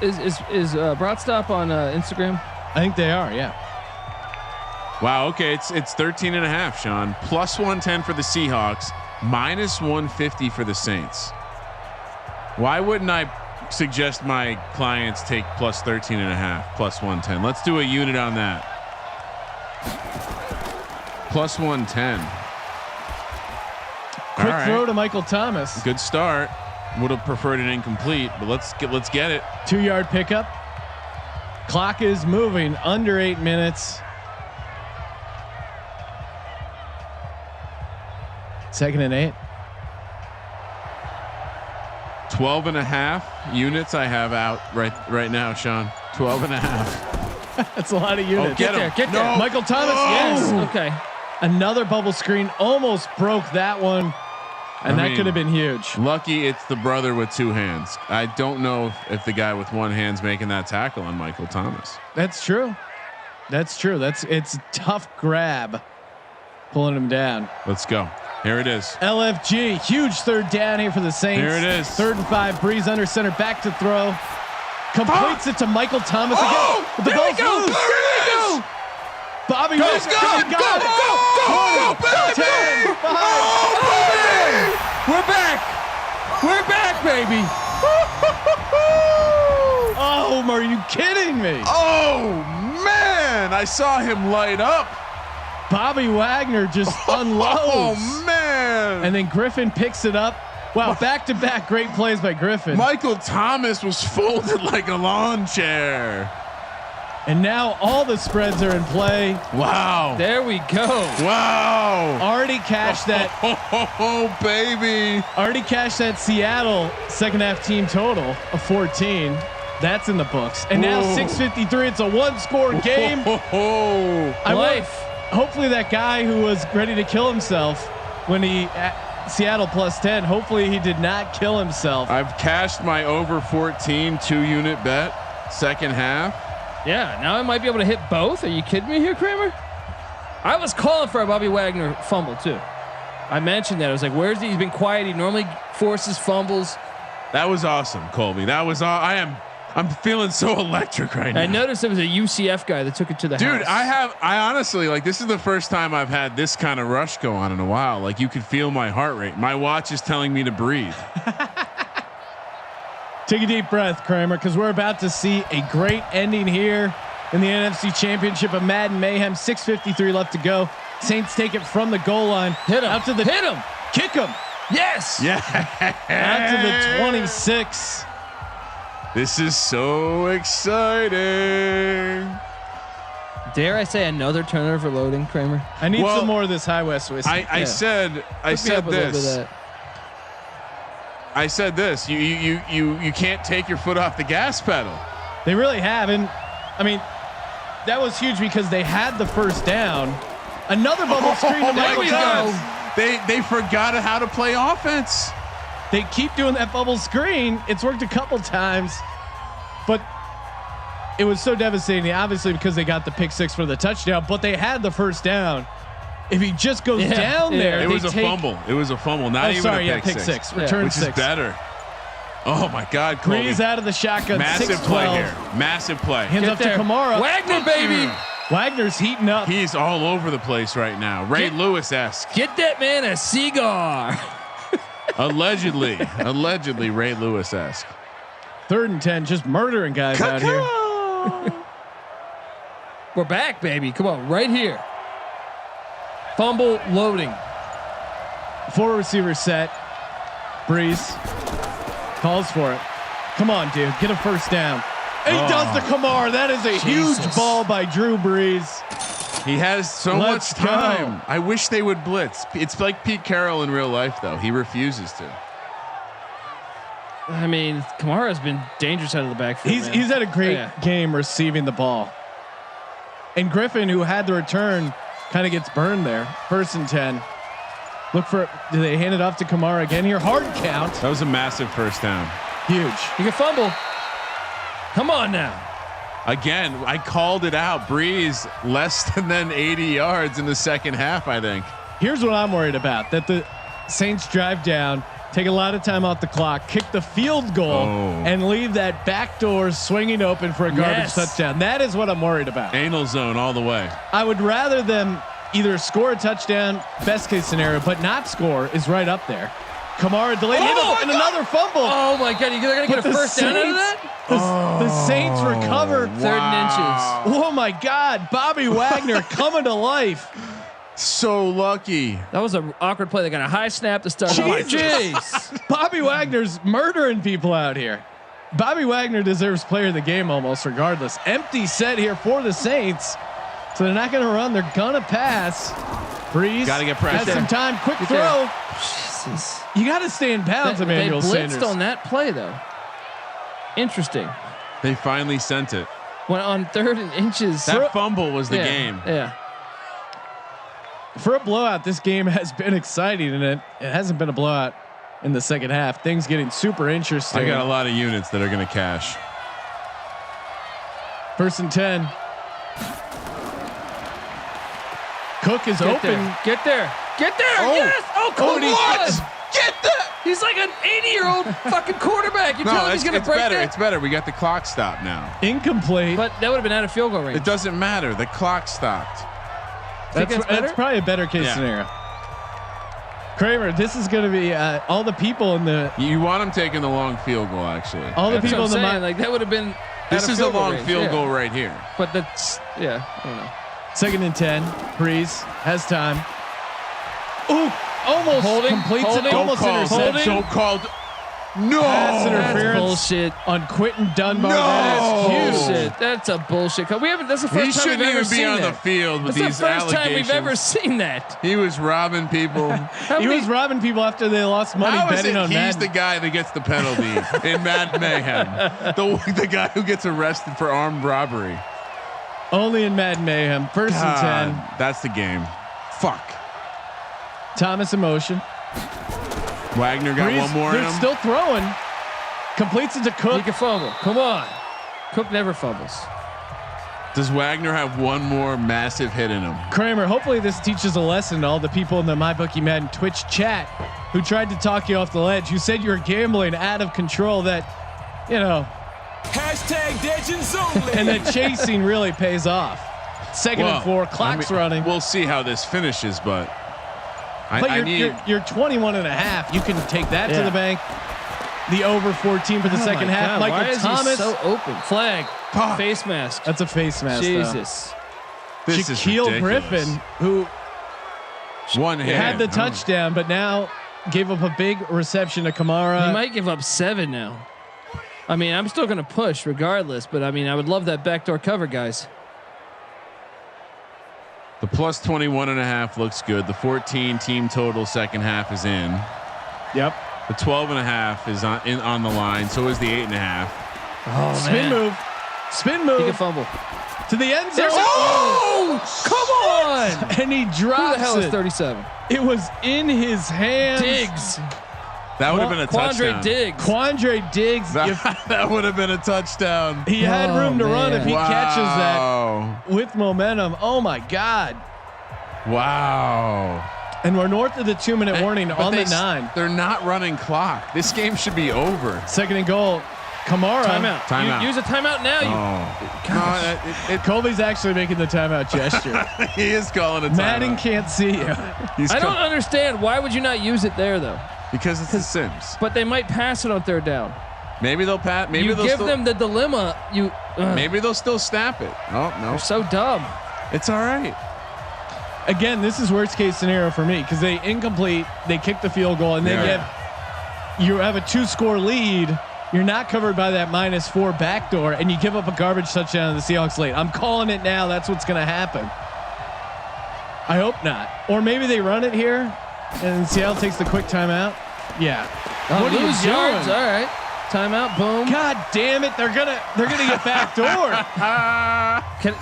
Is Broadstop on Instagram? I think they are. Yeah. Wow. Okay. It's 13.5, Sean. +110 for the Seahawks, -150 for the Saints. Why wouldn't I suggest my clients take +13.5, +110? Let's do a unit on that. +110. Quick throw to Michael Thomas. Good start. Would have preferred it incomplete, but let's get it. 2-yard pickup. Clock is moving under 8 minutes. 2nd and 8. 12.5 units I have out right now, Sean. 12.5. That's a lot of units. Oh, get him. Get there. No. Michael Thomas. Oh. Yes. Okay. Another bubble screen. Almost broke that one. And that could have been huge. Lucky it's the brother with 2 hands. I don't know if the guy with 1 hand's making that tackle on Michael Thomas. That's true. It's a tough grab, pulling him down. Let's go. Here it is. LFG, huge 3rd down here for the Saints. Here it is. 3rd and 5. Breeze under center, back to throw. Completes it to Michael Thomas again. But the ball's loose. Bobby, Go, Wagner, go, got go, it. go, 20, 10, 5. We're back, baby. Oh, are you kidding me? Oh man, I saw him light up. Bobby Wagner just unloads. Oh man. And then Griffin picks it up. Wow, back-to-back great plays by Griffin. Michael Thomas was folded like a lawn chair. And now all the spreads are in play. Wow. There we go. Wow. Already cashed that. Oh, baby. Already cashed that Seattle 2nd half team total of 14. That's in the books. And now 6:53. It's a 1-score game. Hopefully that guy who was ready to kill himself when he Seattle +10. Hopefully he did not kill himself. I've cashed my over 14 2-unit bet 2nd half. Yeah, now I might be able to hit both. Are you kidding me here, Kramer? I was calling for a Bobby Wagner fumble too. I mentioned that. I was like, where's he? He's been quiet. He normally forces fumbles. That was awesome, Colby. That was all. I'm feeling so electric right now. I noticed there was a UCF guy that took it to the house. Dude, I honestly, like, this is the first time I've had this kind of rush go on in a while. Like, you could feel my heart rate. My watch is telling me to breathe. Take a deep breath, Kramer, because we're about to see a great ending here in the NFC Championship of Madden Mayhem. 6:53 left to go. Saints take it from the goal line. Hit him. Out to the hit him. Kick him. Yes. Yeah. Out to the 26. This is so exciting. Dare I say another turnover loading, Kramer? I need some more of this High West whiskey. I said this. I said this. You can't take your foot off the gas pedal. They really haven't. I mean, that was huge because they had the 1st down. Another bubble screen to Michael Thomas. They forgot how to play offense. They keep doing that bubble screen. It's worked a couple times, but it was so devastating. Obviously, because they got the pick 6 for the touchdown, but they had the 1st down. If he just goes down there, it was a fumble. It was a fumble. Not even a pick six. Return which 6. is better. Oh my God, Kobe. Breeze out of the shotgun. Massive 6-12. play here. Massive play. Hands up to Kamara. Wagner, baby. Wagner's heating up. He's all over the place right now. Ray Lewis-esque. Get that man a cigar. Allegedly Ray Lewis-esque. 3rd and 10, just murdering guys out here. We're back, baby. Come on, right here. Fumble loading. 4 receivers set. Breeze calls for it. Come on, dude. Get a first down. And he does the Kamara. That is a huge ball by Drew Brees. He has so much time. I wish they would blitz. It's like Pete Carroll in real life, though. He refuses to. I mean, Kamara's been dangerous out of the backfield. He's had a great game receiving the ball. And Griffin, who had the return, kind of gets burned there. 1st and 10. Look for. Do they hand it off to Kamara again here? Hard count. That was a massive first down. Huge. You can fumble. Come on now. Again, I called it out. Breeze less than 80 yards in the second half, I think. Here's what I'm worried about: that the Saints drive down, take a lot of time off the clock, kick the field goal, and leave that back door swinging open for a garbage touchdown. That is what I'm worried about. Anal zone all the way. I would rather them either score a touchdown, best case scenario, but not score is right up there. Kamara delayed and another fumble. Oh my God! You're gonna get a first down out of that? The Saints recover. 3rd and inches. Oh my God! Bobby Wagner coming to life. So lucky. That was an awkward play. They got a high snap to start. Jeez. Bobby Wagner's murdering people out here. Bobby Wagner deserves player of the game almost regardless. Empty set here for the Saints. So they're not going to run. They're going to pass. Breeze. Got to get pressure. Has some time. Quick throw. Jesus. You got to stay in bounds, Emmanuel Sanders. Sanders. Blitzed on that play though. Interesting. They finally sent it. When on 3rd and inches. That fumble was the game. Yeah. For a blowout, this game has been exciting, and it hasn't been a blowout in the second half. Things getting super interesting. I got a lot of units that are going to cash. 1st and 10. Cook is open. Get there. Yes. Oh, come on. Get that. He's like an 80-year-old fucking quarterback. You tell him he's going to break better. that? It's better. We got the clock stopped now. Incomplete. But that would have been out of field goal range. It doesn't matter. The clock stopped. That's probably a better case scenario. Kramer, this is going to be all the people in the. You want him taking the long field goal, actually. All the people in the. Like that would have been. This is a long field goal right here. But that's I don't know. 2nd and 10. Breeze has time. Ooh, almost completes it. Almost interception. So called. No, pass interference. Bullshit on Quentin Dunbar. No. That's huge. Bullshit. That's a bullshit. We haven't. That's the first time we've ever seen that. He shouldn't even be on the field with that's these allegations. the first time we've ever seen that. He was robbing people. He was robbing people after they lost money betting on Madden. He's the guy that gets the penalty in Madden Mayhem. The guy who gets arrested for armed robbery. Only in Madden Mayhem. 1st and 10. That's the game. Fuck. Thomas in motion. Wagner got one more in him. They're still throwing. Completes it to Cook. He can fumble. Come on. Cook never fumbles. Does Wagner have one more massive hit in him? Kramer, hopefully this teaches a lesson to all the people in the MyBookie Madden Twitch chat who tried to talk you off the ledge, who said you're gambling out of control, that, #Legends only. and that chasing really pays off. 2nd and 4, clock's running. We'll see how this finishes, but you're 21 and a half. You can take that to the bank. The over 14 for the second half. God, Michael Thomas. so open. Flag. Face mask. That's a face mask. Jesus. This is Shaquille ridiculous. Griffin, who had the touchdown, but now gave up a big reception to Kamara. He might give up 7 now. I mean, I'm still going to push regardless, but I mean, I would love that backdoor cover, guys. The plus 21.5 looks good. The 14 team total second half is in. Yep. The 12.5 is on the line. So is the 8.5. Oh, Spin move. Spin move. He can fumble to the end zone. Oh, come on! And he drops Who the hell is it. 37? It was in his hands. Diggs. That would have been a touchdown. Quandre Diggs. That would have been a touchdown. He had room to run if he catches Wow. that with momentum. Oh my God. Wow. And we're north of the 2-minute warning But on the they 9. They're not running clock. This game should be over. Second and goal. Kamara. Timeout. Use a timeout now. Colby's actually making the timeout gesture. He is calling a timeout. Madden can't see you. I don't understand. Why would you not use it there though? Because it's the Sims. But they might pass it on third down. Maybe they'll pass. Maybe you they'll give still, them the dilemma. Maybe they'll still snap it. Oh no, they're so dumb. it's all right. Again, this is worst case scenario for me because they incomplete. They kick the field goal and you have a 2-score lead. You're not covered by that -4 backdoor, and you give up a garbage touchdown to the Seahawks late. I'm calling it now. That's what's going to happen. I hope not. Or maybe they run it here, and Seattle takes the quick timeout. Yeah. What are you lose doing? yards. All right. Timeout. Boom. God damn it! They're gonna get backdoor.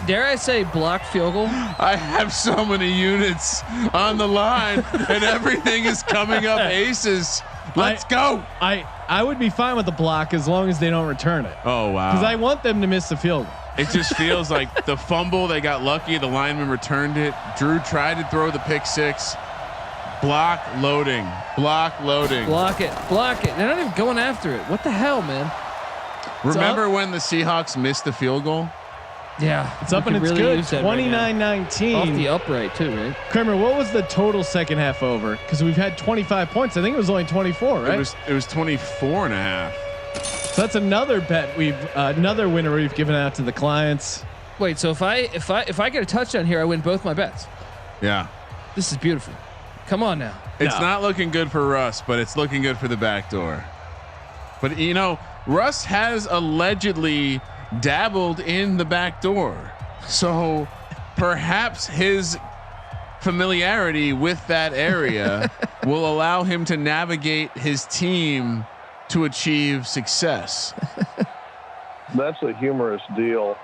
Dare I say blocked field goal? I have so many units on the line, and everything is coming up aces. Let's go. I would be fine with the block as long as they don't return it. Oh wow. Because I want them to miss the field goal. It just feels like the fumble. They got lucky. The lineman returned it. Drew tried to throw the pick six. Block loading. Block loading. Block it. Block it. They're not even going after it. What the hell, man? Remember when the Seahawks missed the field goal? Yeah, it's up and it's good. 29-19 off the upright too, right? Kramer, what was the total second half over? Because we've had 25 points. I think it was only 24, right? It was 24 and a half. So that's another bet another winner we've given out to the clients. Wait, so if I get a touchdown here, I win both my bets. Yeah, this is beautiful. Come on now. It's not looking good for Russ, but it's looking good for the back door. But you know, Russ has allegedly dabbled in the back door, so perhaps his familiarity with that area will allow him to navigate his team to achieve success. That's a humorous deal.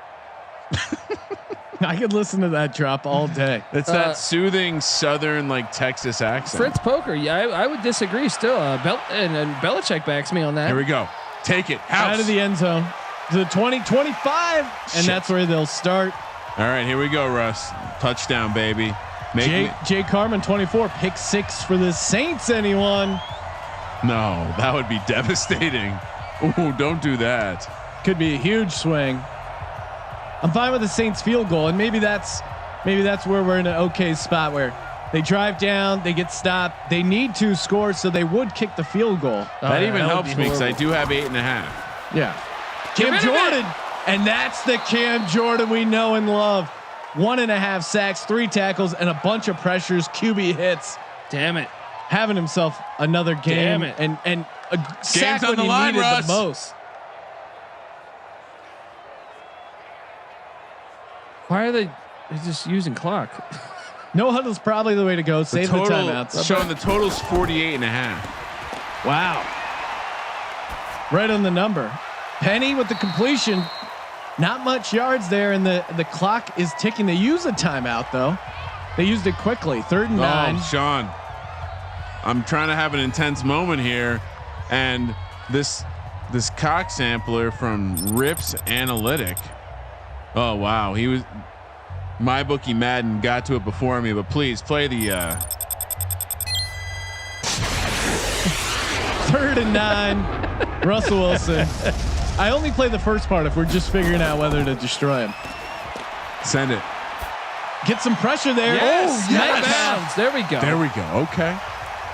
I could listen to that drop all day. It's that soothing Southern like Texas accent. Fritz Poker. Yeah, I would disagree still. And Belichick backs me on that. Here we go. Take it. House. Out of the end zone to the 20-25, and that's where they'll start. All right, here we go, Russ. Touchdown, baby. Jay Carman 24, pick 6 for the Saints. Anyone? No, that would be devastating. Ooh, don't do that. Could be a huge swing. I'm fine with the Saints field goal, and maybe that's where we're in an okay spot where they drive down, they get stopped, they need 2 scores, so they would kick the field goal. That even helps me because I do have 8.5. Yeah. Cam Jordan, and that's the Cam Jordan we know and love. 1.5 sacks, 3 tackles, and a bunch of pressures, QB hits. Damn it. Having himself another game. Damn it. And a sack on when the he line, needed Russ. the most. Why are they just using clock? No huddle's probably the way to go. Save the timeouts. Showing the total's 48.5. Wow. Right on the number. Penny with the completion. Not much yards there, and the clock is ticking. They use a timeout though. They used it quickly. 3rd and 9. Oh, Sean. I'm trying to have an intense moment here, and this cock sampler from Rips Analytic. Oh wow, he was my bookie Madden got to it before me, but please play the 3rd and 9. Russell Wilson. I only play the first part if we're just figuring out whether to destroy him. Send it. Get some pressure there. Yes, Oh, yes. bounds. There we go. There we go. Okay.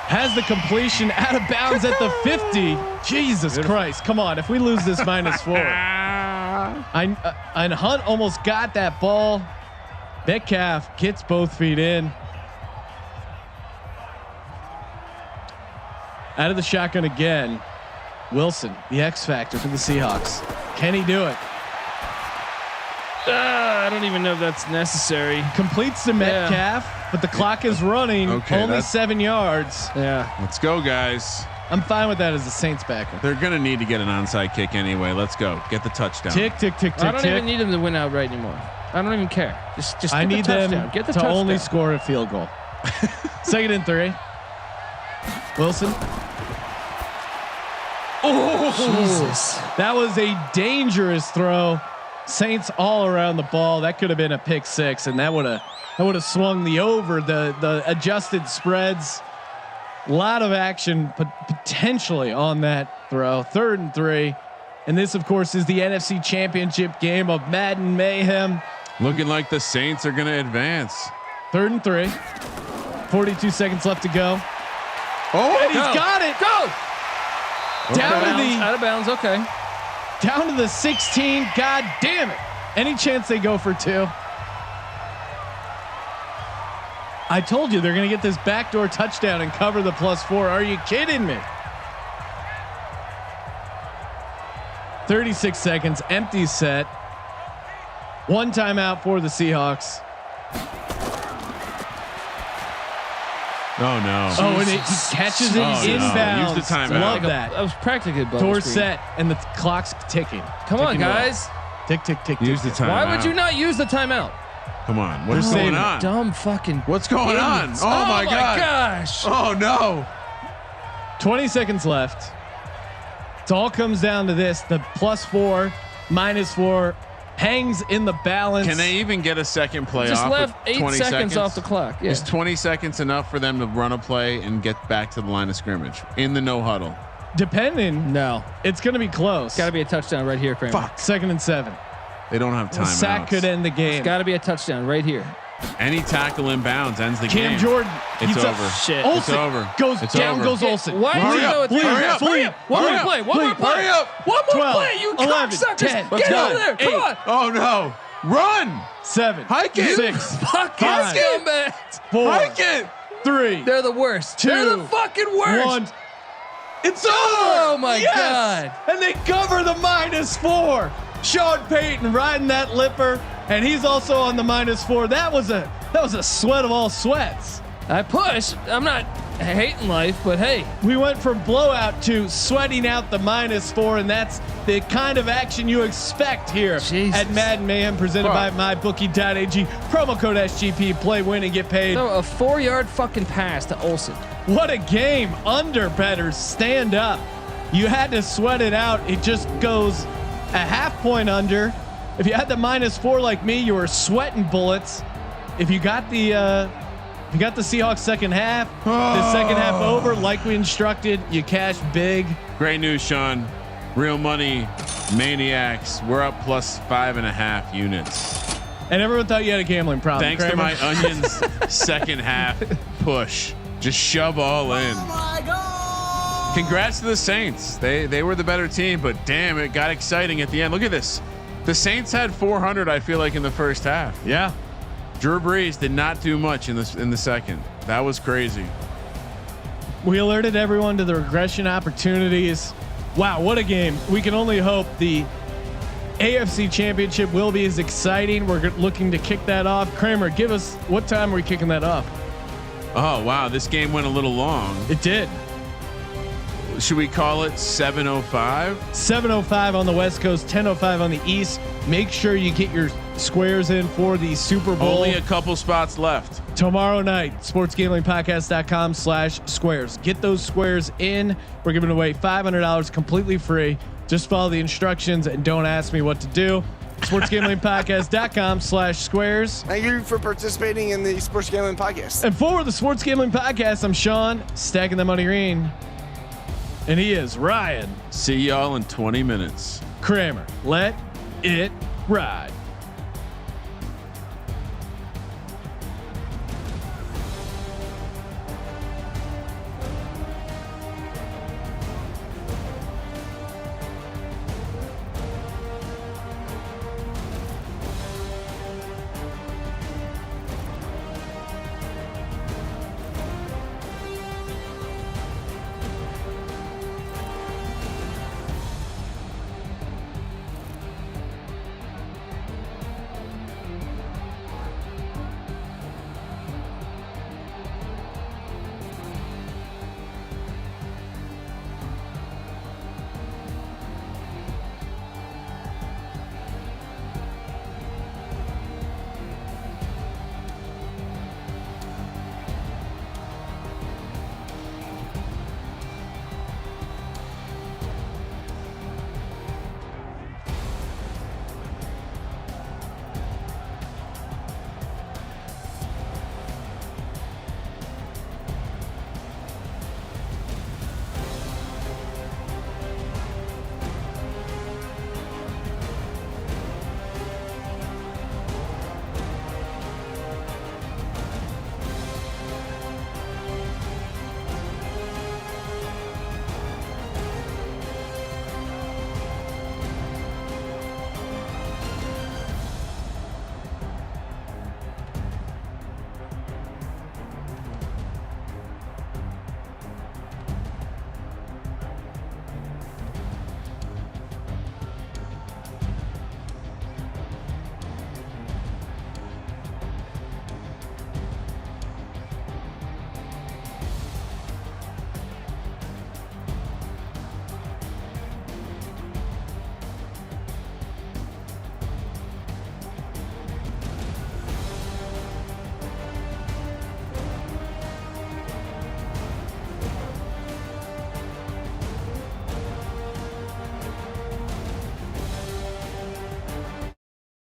Has the completion out of bounds at the 50. Jesus Christ. Come on. If we lose this -4. And Hunt almost got that ball. Metcalf gets both feet in. Out of the shotgun again. Wilson, the X factor for the Seahawks. Can he do it? I don't even know if that's necessary. Completes to Metcalf, but the clock is running. Okay, only 7 yards. Yeah. Let's go, guys. I'm fine with that as a Saints backer. They're gonna need to get an onside kick anyway. Let's go. Get the touchdown. Tick, tick, tick, tick, I don't tick. even need them to win outright anymore. I don't even care. Just I get need the touchdown. them Get the to touchdown. only score a field goal. 2nd and 3. Wilson. Oh, Jesus. That was a dangerous throw. Saints all around the ball. That could have been a pick six, and that would have swung the over. The adjusted spreads. A lot of action potentially on that throw. 3rd and 3. And this, of course, is the NFC Championship game of Madden Mayhem. Looking like the Saints are going to advance. 3rd and 3. 42 seconds left to go. Oh, and he's got it. Go. Down to the out of bounds. Okay. Down to the 16. God damn it. Any chance they go for 2? I told you they're going to get this backdoor touchdown and cover the +4. Are you kidding me? 36 seconds, empty set. 1 timeout for the Seahawks. Oh no! Oh, and he catches it inbounds. Use the timeout. Love that. That was practically door set, and the clock's ticking. Come on, guys. Tick, tick, tick. Use the timeout. Why would you not use the timeout? Come on. What's going on? Dumb fucking. What's going on? Oh my god! Gosh! Oh no! 20 seconds left. It all comes down to this: the +4, -4 hangs in the balance. Can they even get a second play Just off? left 8 20 seconds off the clock. Yeah. Is 20 seconds enough for them to run a play and get back to the line of scrimmage in the no huddle? Depending. No. It's going to be close. Got to be a touchdown right here, Kramer. Fuck. 2nd and 7. They don't have time. Sack could end the game. It's got to be a touchdown right here. Any tackle in bounds ends the game. Cam Jordan. It's he's over. Shit. Olsen It's over. goes It's down. over. Goes Olsen. Why did you know it's Hurry up. One more play. One more play. Hurry up. One more 12, play. You 11, cocksuckers. 10, Get go. over there. Come 8. on. Oh no! Run! 7. Hike it. 6. Fucking 5, scumbags. 4. Hike it! 3. They're the worst. 2. They're the fucking worst. 1. It's over. Oh my God. And they cover the -4. Sean Payton riding that lipper, and he's also on the -4. That was a sweat of all sweats. I push. I'm not hating life, but hey, We went from blowout to sweating out the -4, and that's the kind of action you expect here Jesus. at Madden Mayhem, presented by MyBookie.ag. Promo code SGP. Play, win, and get paid. throw a 4-yard fucking pass to Olsen. What a game. Under bettors, stand up. You had to sweat it out. It just goes a half point under. If you had the -4 like me, you were sweating bullets. If you got the Seahawks second half, the second half over like we instructed, you cash big. Great news, Sean. Real money maniacs. We're up +5.5 units. And everyone thought you had a gambling problem. Thanks to my Onions second half push. Just shove all in. Oh my God. Congrats to the Saints. They were the better team, but damn, it got exciting at the end. Look at this. The Saints had 400, I feel like, in the first half. Yeah. Drew Brees did not do much in the second. That was crazy. We alerted everyone to the regression opportunities. Wow, what a game. We can only hope the AFC Championship will be as exciting. We're looking to kick that off. Kramer, give us, what time are we kicking that off? Oh, wow. This game went a little long. It did. Should we call it 7:05? 7:05 on the West Coast, 10:05 on the East. Make sure you get your squares in for the Super Bowl. Only a couple spots left. Tomorrow night, sportsgamblingpodcast.com/squares. Get those squares in. We're giving away $500 completely free. Just follow the instructions and don't ask me what to do. sportsgamblingpodcast.com/squares. Thank you for participating in the Sports Gambling Podcast. And for the Sports Gambling Podcast, I'm Sean, stacking the money green. And he is Ryan. See y'all in 20 minutes. Kramer. Let it ride.